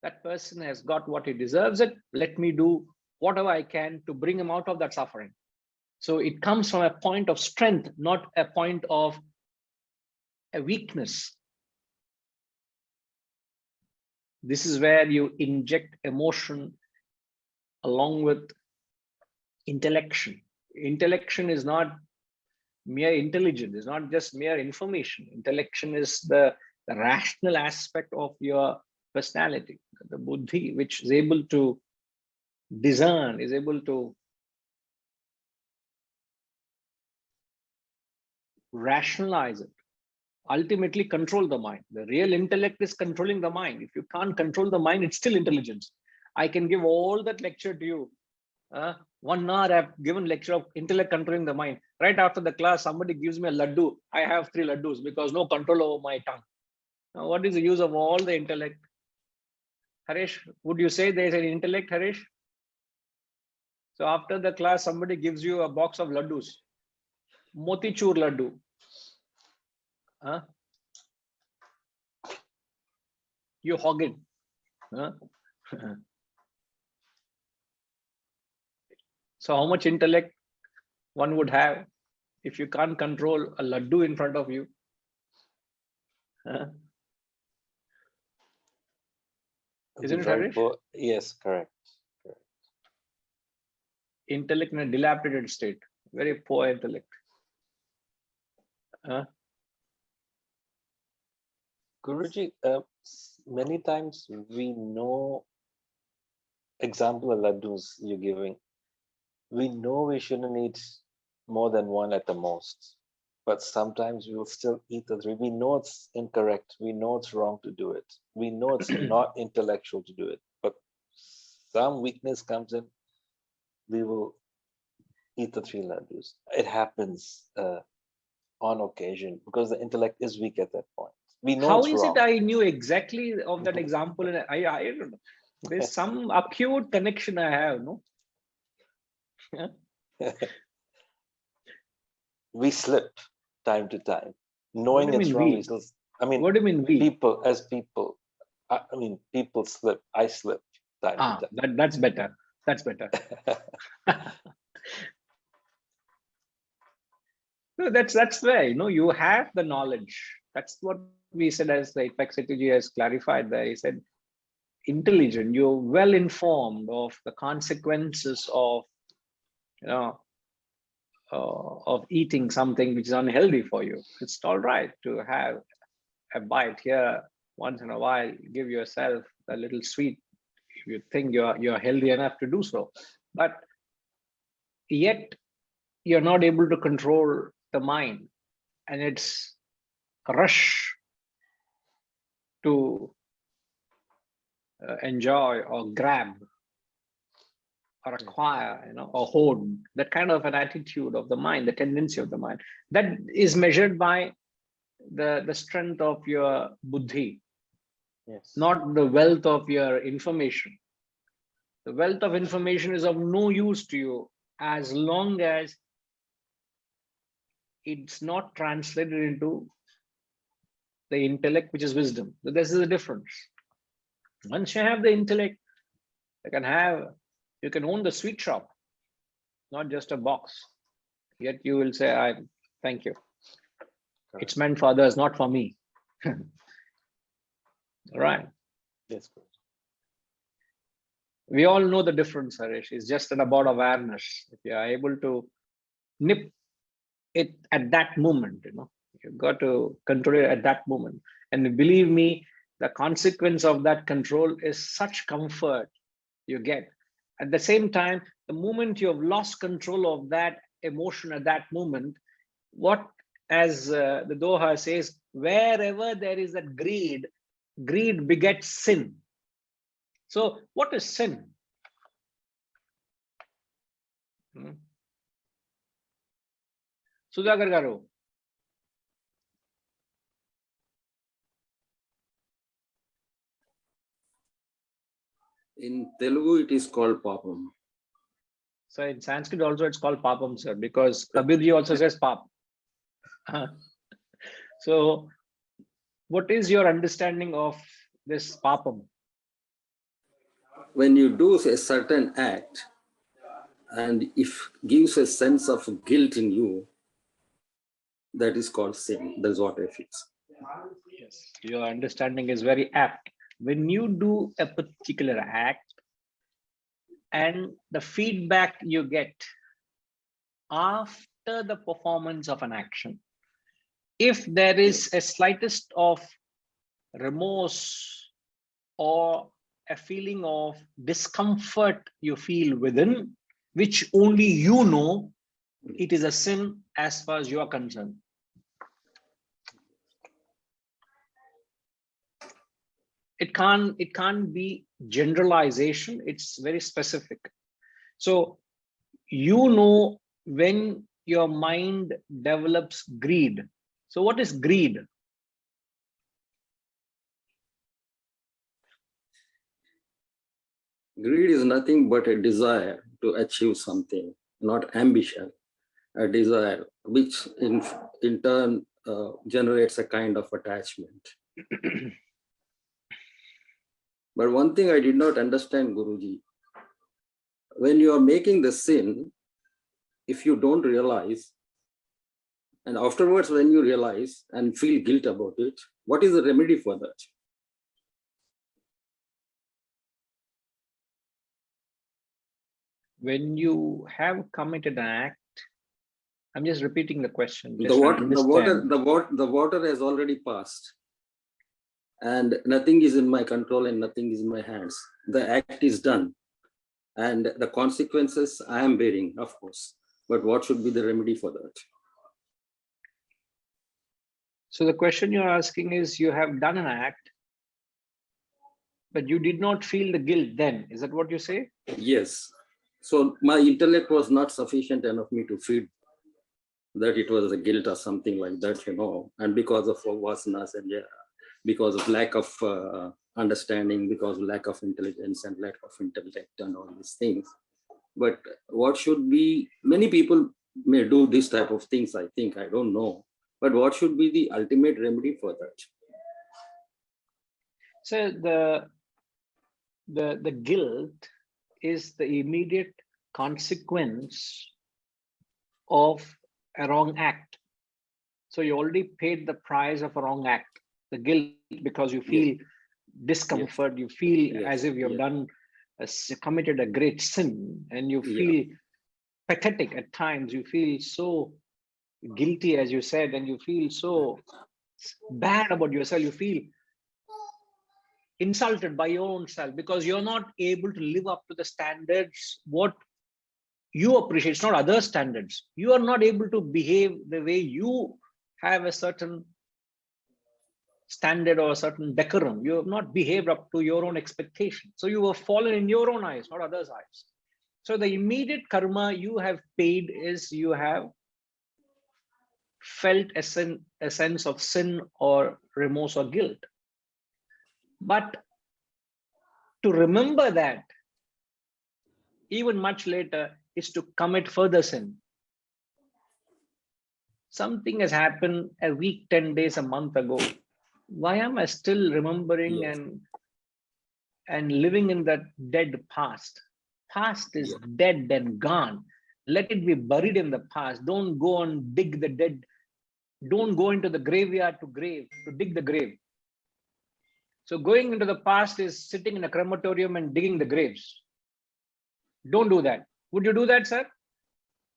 that person has got what he deserves it, let me do whatever I can to bring him out of that suffering. So it comes from a point of strength, not a point of a weakness. This is where you inject emotion along with intellection. Intellection is not mere intelligence, it's not just mere information. Intellection is the rational aspect of your personality, the buddhi, which is able to discern, is able to rationalize it, ultimately control the mind. The real intellect is controlling the mind. If you can't control the mind, it's still intelligence. I can give all that lecture to you. 1 hour I've given lecture of intellect controlling the mind. Right after the class, somebody gives me a laddu. I have 3 laddus because no control over my tongue. Now, what is the use of all the intellect? Harish, would you say there's an intellect, Harish? So after the class, somebody gives you a box of laddus. Motichur laddu. You hog it. So how much intellect one would have if you can't control a laddu in front of you? Isn't it, Harish? Yes, correct. Intellect in a dilapidated state, very poor intellect. Guruji, many times we know, example of laddus you're giving, we know we shouldn't eat more than 1 at the most, but sometimes we will still eat the 3. We know it's incorrect. We know it's wrong to do it. We know it's not intellectual to do it, but some weakness comes in, we will eat the 3 laddus. It happens on occasion because the intellect is weak at that point. We know How it's is wrong. it I knew exactly of that example? And I don't know. There's some acute connection I have, no? We slip time to time, What knowing do you it's mean wrong. we? We still, I mean, What do you mean we? people, as people, I mean, people slip. I slip time to time. That's better. That's better. No, that's where, you have the knowledge. That's what we said, as the Ipexity has clarified there. He said, intelligent, you're well informed of the consequences of, of eating something which is unhealthy for you. It's all right to have a bite here once in a while. Give yourself a little sweet if you think you're healthy enough to do so. But yet you're not able to control the mind, and it's a rush to enjoy or grab or acquire, or hoard. That kind of an attitude of the mind, the tendency of the mind, that is measured by the strength of your buddhi. Yes. not the wealth of your information. The wealth of information is of no use to you as long as it's not translated into the intellect, which is wisdom. So this is the difference. Once you have the intellect, you can own the sweet shop, not just a box. Yet you will say, thank you. It's meant for others, not for me. All right. Yes. We all know the difference, Harish. It's just about awareness. If you are able to nip it at that moment, you've got to control it at that moment. And believe me, the consequence of that control is such comfort you get. At the same time, the moment you have lost control of that emotion at that moment, as the Doha says, wherever there is that greed begets sin. So what is sin? Sudhakar garu. In Telugu, it is called papam. So in Sanskrit also it's called papam, sir, because Kabir ji also says pap. So what is your understanding of this papam? When you do a certain act, and if gives a sense of guilt in you, that is called sin. That's what I feel. Yes, your understanding is very apt. When you do a particular act and the feedback you get after the performance of an action, if there is a slightest of remorse or a feeling of discomfort you feel within, which only you know, it is a sin as far as you are concerned. It can't be generalization, it's very specific. So you know when your mind develops greed. So what is greed? Greed is nothing but a desire to achieve something, not ambition. A desire, which in turn generates a kind of attachment. But one thing I did not understand, Guruji, when you are making the sin, if you don't realize, and afterwards when you realize and feel guilt about it, what is the remedy for that? When you have committed an act, I'm just repeating the question. The water has already passed. And nothing is in my control and nothing is in my hands. The act is done. And the consequences I am bearing, of course. But what should be the remedy for that? So the question you're asking is, you have done an act, but you did not feel the guilt then. Is that what you say? Yes. So my intellect was not sufficient enough me to feel that it was a guilt or something like that, and because of vasanas and because of lack of understanding, because of lack of intelligence and lack of intellect and all these things. But what should be, many people may do this type of things, I think, I don't know. But what should be the ultimate remedy for that? So the guilt is the immediate consequence of a wrong act. So you already paid the price of a wrong act, the guilt, because you feel discomfort, you feel as if you've committed a great sin, and you feel pathetic at times, you feel so guilty, as you said, and you feel so bad about yourself, you feel insulted by your own self because you're not able to live up to the standards what you appreciate. It's not other standards. You are not able to behave the way you have a certain standard or a certain decorum. You have not behaved up to your own expectations. So you have fallen in your own eyes, not others' eyes. So the immediate karma you have paid is you have felt a sense of sin or remorse or guilt. But to remember that, even much later, is to commit further sin. Something has happened a week, 10 days, a month ago. Why am I still remembering Yes. and living in that dead past? Past is dead and gone. Let it be buried in the past. Don't go and dig the dead. Don't go into the graveyard to dig the grave. So going into the past is sitting in a crematorium and digging the graves. Don't do that. Would you do that, sir?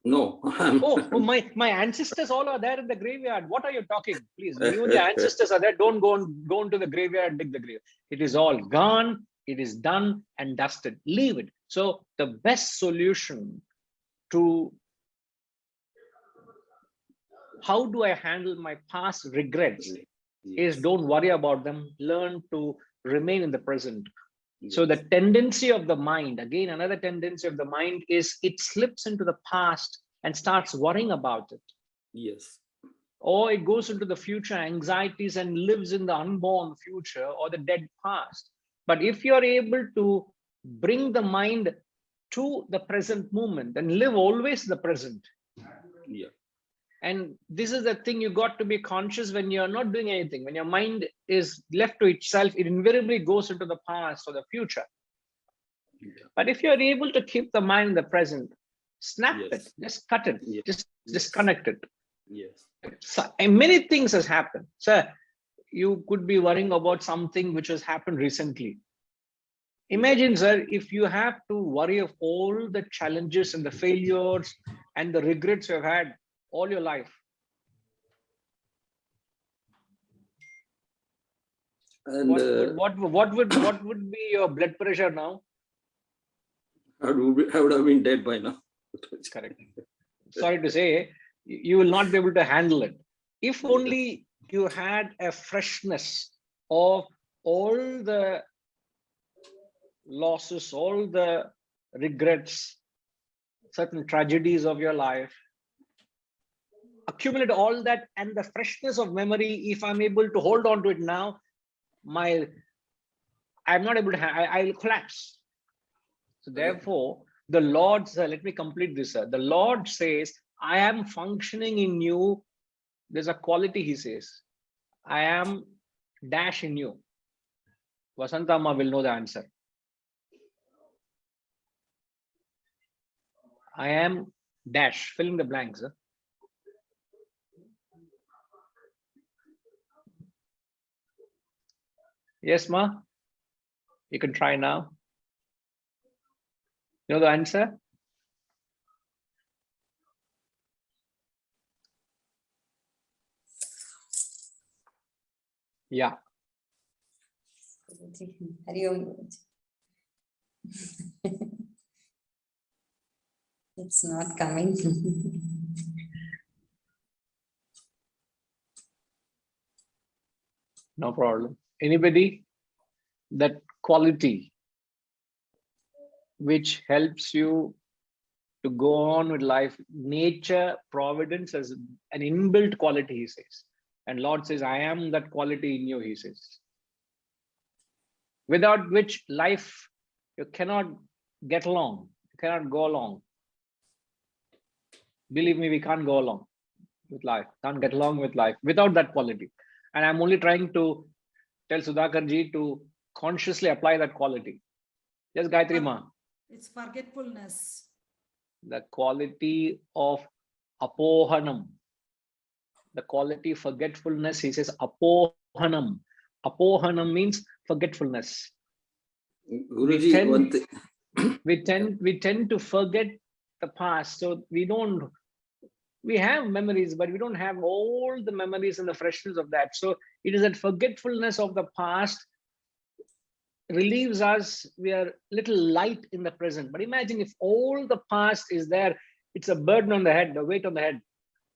No. Oh, my ancestors all are there in the graveyard. What are you talking? Please, even the ancestors are there. Don't go into the graveyard and dig the grave. It is all gone. It is done and dusted. Leave it. So the best solution to how do I handle my past regrets is don't worry about them. Learn to remain in the present. So the tendency of the mind, again, another tendency of the mind is it slips into the past and starts worrying about it. Yes. Or it goes into the future anxieties and lives in the unborn future or the dead past. But if you're able to bring the mind to the present moment and live always the present. Yeah. And this is the thing you got to be conscious when you're not doing anything. When your mind is left to itself, it invariably goes into the past or the future. Yeah. But if you're able to keep the mind in the present, snap it, just cut it, just disconnect it. Yes. So, and many things has happened. Sir, you could be worrying about something which has happened recently. Imagine, sir, if you have to worry of all the challenges and the failures and the regrets you've had all your life. And what would be your blood pressure now? I would have been dead by now. Correct. Sorry to say, you will not be able to handle it. If only you had a freshness of all the losses, all the regrets, certain tragedies of your life, accumulate all that and the freshness of memory. If I'm able to hold on to it now, I'm not able to, I'll collapse. So therefore, the Lord, let me complete this, sir. The Lord says, I am functioning in you. There's a quality, he says. I am dash in you. Vasantama will know the answer. I am dash, fill in the blanks. Sir. Yes, ma? You can try now. You know the answer? Yeah. It's not coming. No problem. Anybody? That quality which helps you to go on with life, nature, providence as an inbuilt quality, he says. And Lord says, I am that quality in you, he says. Without which life, you cannot get along, you cannot go along. Believe me, we can't go along with life, can't get along with life without that quality. And I'm only trying to tell Sudhakar ji to consciously apply that quality. Yes, Gayatri ma. It's forgetfulness. The quality of apohanam. The quality forgetfulness, he says apohanam. Apohanam means forgetfulness. Guruji, we tend to forget the past. So we have memories, but we don't have all the memories and the freshness of that. So it is that forgetfulness of the past relieves us. We are little light in the present. But imagine if all the past is there, it's a burden on the head, the weight on the head.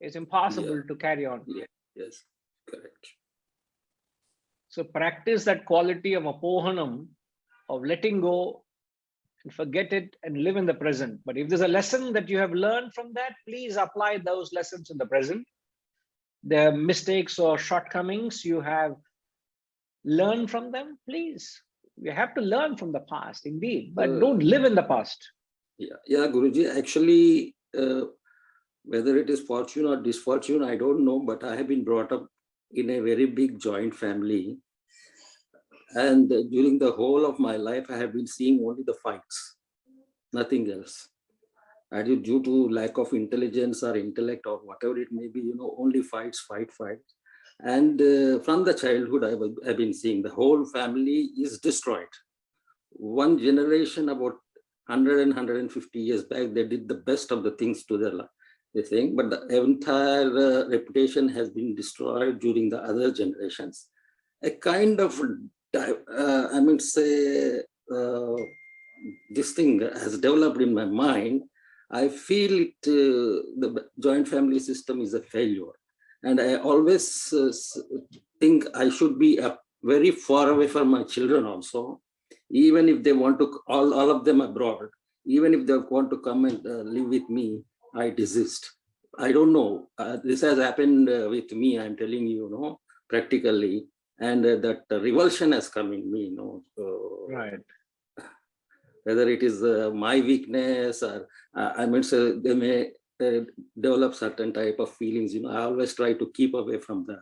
It's impossible to carry on. Yeah. Yes, correct. So practice that quality of apohanam, of letting go and forget it and live in the present. But if there's a lesson that you have learned from that, please apply those lessons in the present. The mistakes or shortcomings you have learn from them, please. We have to learn from the past, indeed, but don't live in the past. Yeah, Guruji, actually, whether it is fortune or misfortune, I don't know, but I have been brought up in a very big joint family. And during the whole of my life, I have been seeing only the fights, nothing else. And due to lack of intelligence or intellect or whatever it may be, only fights. And from the childhood, I've been seeing the whole family is destroyed. One generation, about 100 and 150 years back, they did the best of the things to their thing, but the entire reputation has been destroyed during the other generations. A kind of, this thing has developed in my mind. I feel it, the joint family system is a failure. And I always think I should be very far away from my children also. Even if they want to, all of them abroad, even if they want to come and live with me, I desist. I don't know. This has happened with me, I'm telling you, practically. And that revulsion has come in me, Right. Whether it is my weakness or they may develop certain type of feelings. I always try to keep away from the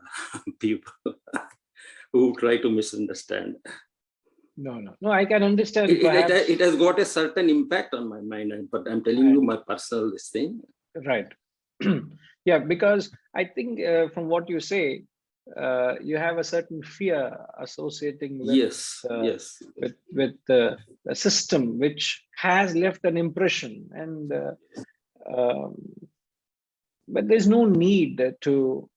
people who try to misunderstand. No, I can understand. It has got a certain impact on my mind, but I'm telling you my personal thing. Right. Yeah, because I think from what you say, you have a certain fear associating with with the system which has left an impression, and but there's no need to.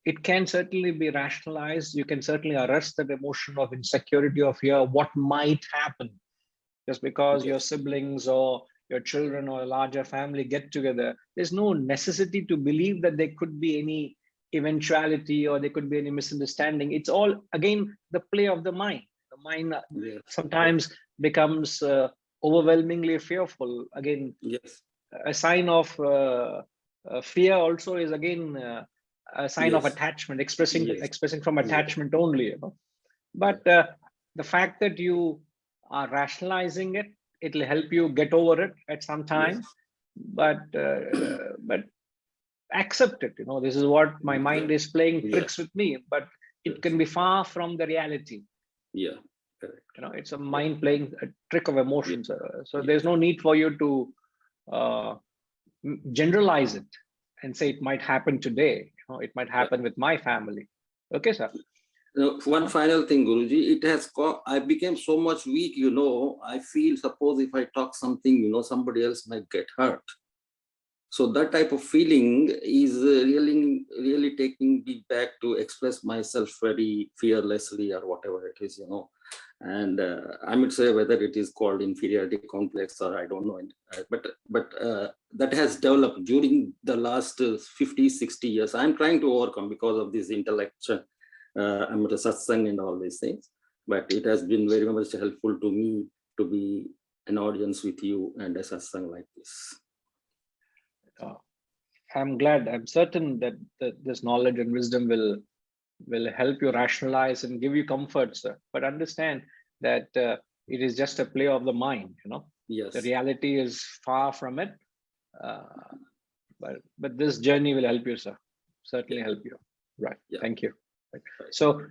It can certainly be rationalized. You can certainly arrest that emotion of insecurity or fear. What might happen, just because your siblings or your children or a larger family get together? There's no necessity to believe that there could be any eventuality or there could be any misunderstanding. It's all, again, the play of the mind. The mind sometimes becomes overwhelmingly fearful. Again, a sign of fear also is again a sign of attachment, expressing from attachment only. But the fact that you are rationalizing it, it'll help you get over it at some time. But accept it. This is what my mind is playing tricks with me, but it can be far from the reality. It's a mind playing a trick of emotions. So there's no need for you to generalize it and say it might happen today. It might happen with my family. Okay, sir. One final thing, Guruji, I became so much weak, I feel, suppose if I talk something, somebody else might get hurt. So that type of feeling is really taking me back to express myself very fearlessly or whatever it is, And I would say whether it is called inferiority complex or I don't know, but that has developed during the last 50, 60 years. I'm trying to overcome because of this intellectual, I'm at a satsang and all these things, but it has been very much helpful to me to be an audience with you and a satsang like this. I'm glad. I'm certain that this knowledge and wisdom will help you rationalize and give you comfort, sir. But understand that it is just a play of the mind. The reality is far from it. But this journey will help you, sir. Certainly help you. Right. Thank you. Right. So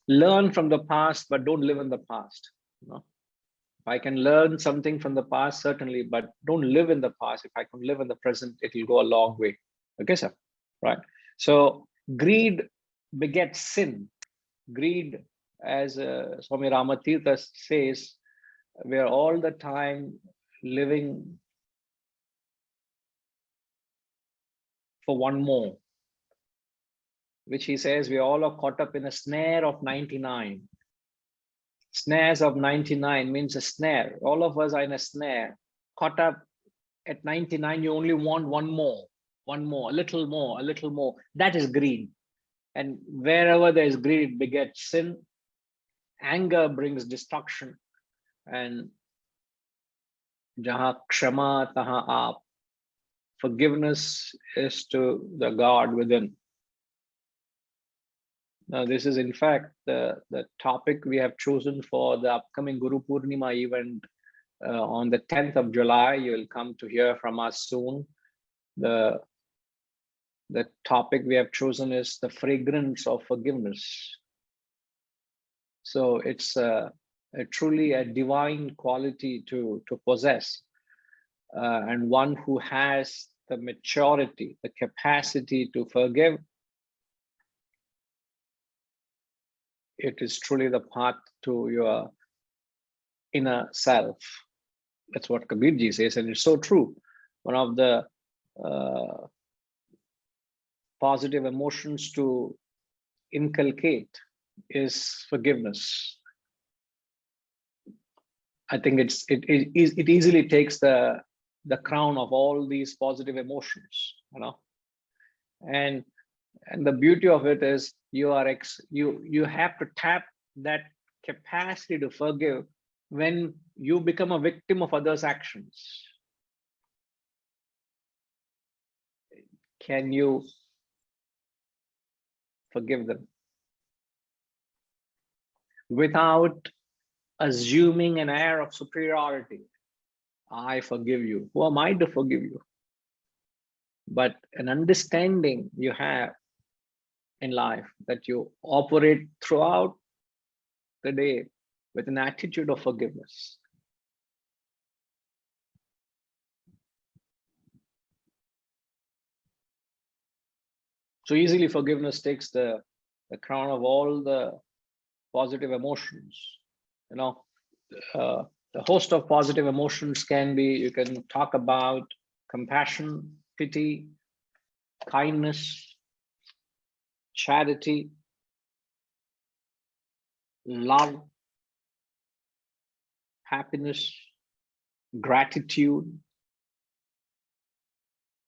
learn from the past, but don't live in the past. If I can learn something from the past, certainly, but don't live in the past. If I can live in the present, it will go a long way. Okay, sir. Right. So greed begets sin. Greed, as Swami Ramatirtha says, we are all the time living for one more, which he says we all are caught up in a snare of 99. Snares of 99 means a snare. All of us are in a snare, caught up at 99. You only want one more, a little more, a little more. That is greed. And wherever there is greed, it begets sin. Anger brings destruction. And jaha kshama taha aap. Forgiveness is to the God within. Now, this is in fact the topic we have chosen for the upcoming Guru Purnima event on the 10th of July. You will come to hear from us soon. The topic we have chosen is the fragrance of forgiveness. So it's truly a divine quality to possess, and one who has the maturity, the capacity to forgive. It is truly the path to your inner self. That's what Kabir ji says, and it's so true. One of the positive emotions to inculcate is forgiveness. I think it easily takes the crown of all these positive emotions, you know. And the beauty of it is you have to tap that capacity to forgive when you become a victim of others' actions. Can you forgive them without assuming an air of superiority? I forgive you. Who am I to forgive you? But an understanding you have in life that you operate throughout the day with an attitude of forgiveness. So easily forgiveness takes the crown of all the positive emotions. You know, the host of positive emotions can be, you can talk about compassion, pity, kindness, charity, love, happiness, gratitude,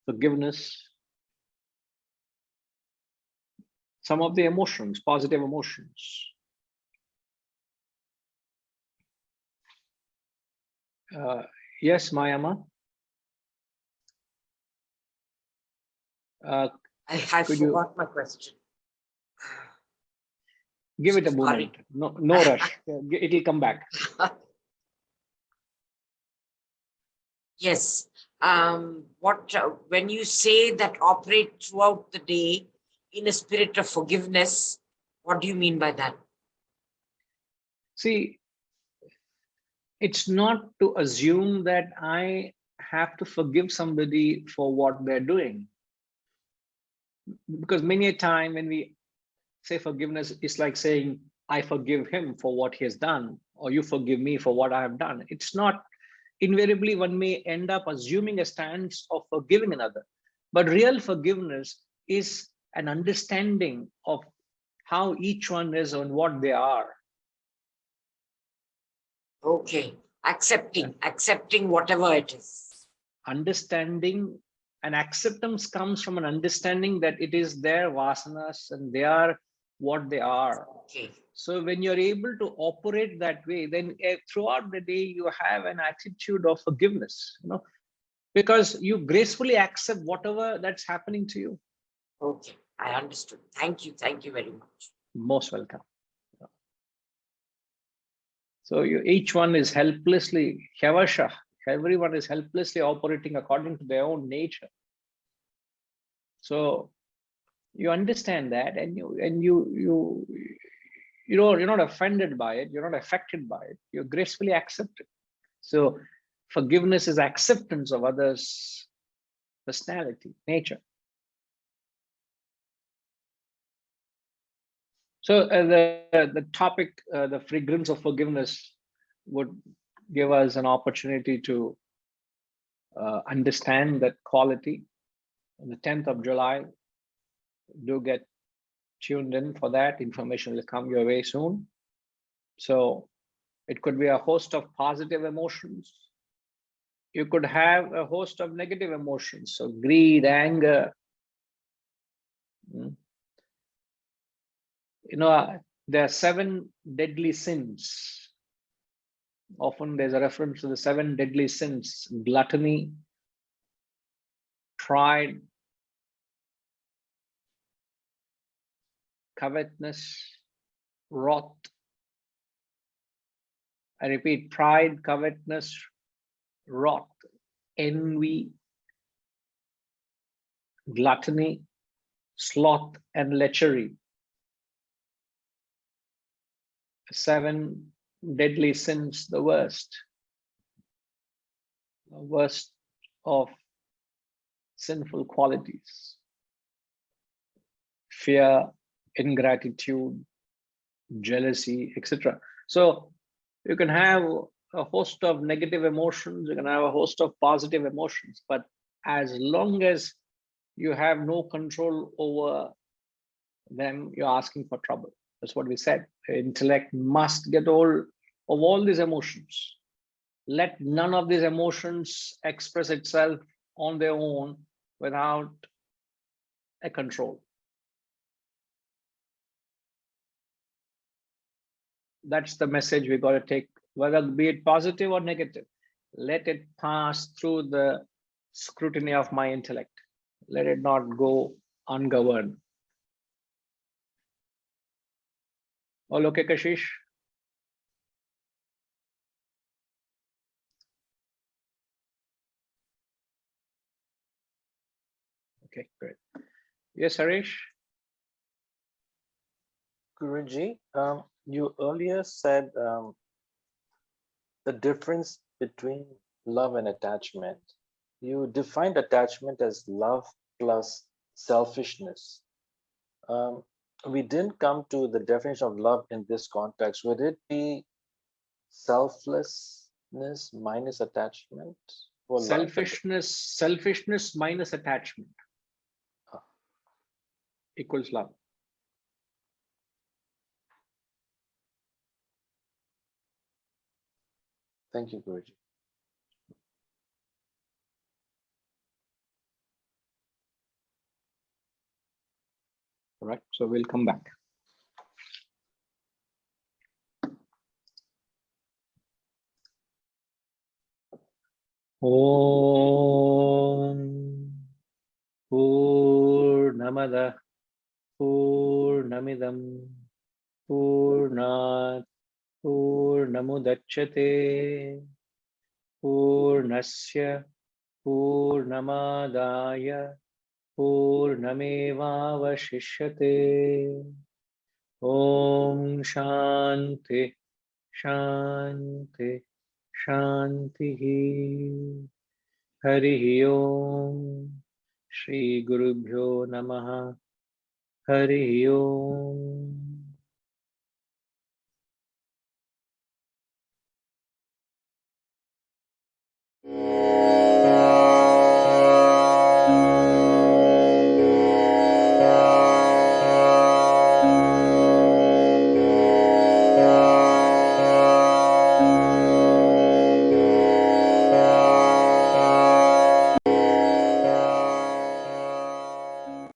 forgiveness. Some of the emotions, positive emotions. Yes, Mayama. I Could you forgot my question. give it a Sorry. moment? No rush. It'll come back. Yes. When you say that operate throughout the day in a spirit of forgiveness, what do you mean by that? See, it's not to assume that I have to forgive somebody for what they're doing. Because many a time when we say forgiveness, it's like saying, I forgive him for what he has done, or you forgive me for what I have done. It's not. Invariably, one may end up assuming a stance of forgiving another. But real forgiveness is an understanding of how each one is and what they are. Okay. Accepting whatever it is. Understanding and acceptance comes from an understanding that it is their vasanas and they are what they are. Okay. So when you're able to operate that way, then throughout the day you have an attitude of forgiveness, you know, because you gracefully accept whatever that's happening to you. Okay, I understood. Thank you very much. Most welcome. So each one is helplessly, everyone is helplessly operating according to their own nature. So you understand that, and you're not offended by it, you're not affected by it, you gracefully accept it. So forgiveness is acceptance of others' personality, nature. So the topic, the fragrance of forgiveness, would give us an opportunity to understand that quality. On the 10th of July, do get tuned in for that. Information will come your way soon. So it could be a host of positive emotions. You could have a host of negative emotions. So greed, anger. You know, there are 7 deadly sins. Often there's a reference to the 7 deadly sins: gluttony, pride, covetousness, wrath. I repeat, pride, covetousness, wrath, envy, gluttony, sloth, and lechery. 7 deadly sins, the worst of sinful qualities. Fear, ingratitude, jealousy, etc. So you can have a host of negative emotions, you can have a host of positive emotions, but as long as you have no control over them, you're asking for trouble. That's what we said. The intellect must get hold of all these emotions. Let none of these emotions express itself on their own without a control. That's the message we got to take, whether be it positive or negative. Let it pass through the scrutiny of my intellect. Let it not go ungoverned. All okay, Kashish? Okay, great. Yes, Harish? Guruji, you earlier said the difference between love and attachment. You defined attachment as love plus selfishness. We didn't come to the definition of love in this context. Would it be selflessness minus attachment for love? Selfishness minus attachment equals love. Thank you, Guruji. All right, so we'll come back. Om Purnamada Purnamidam Purnat Purnamudachyate Purnasya Purnamadaya Purnamevavashishyate. Om Shanti Shanti Shanti. Hari Om. Shri Gurubhyo Namaha. Hari Om.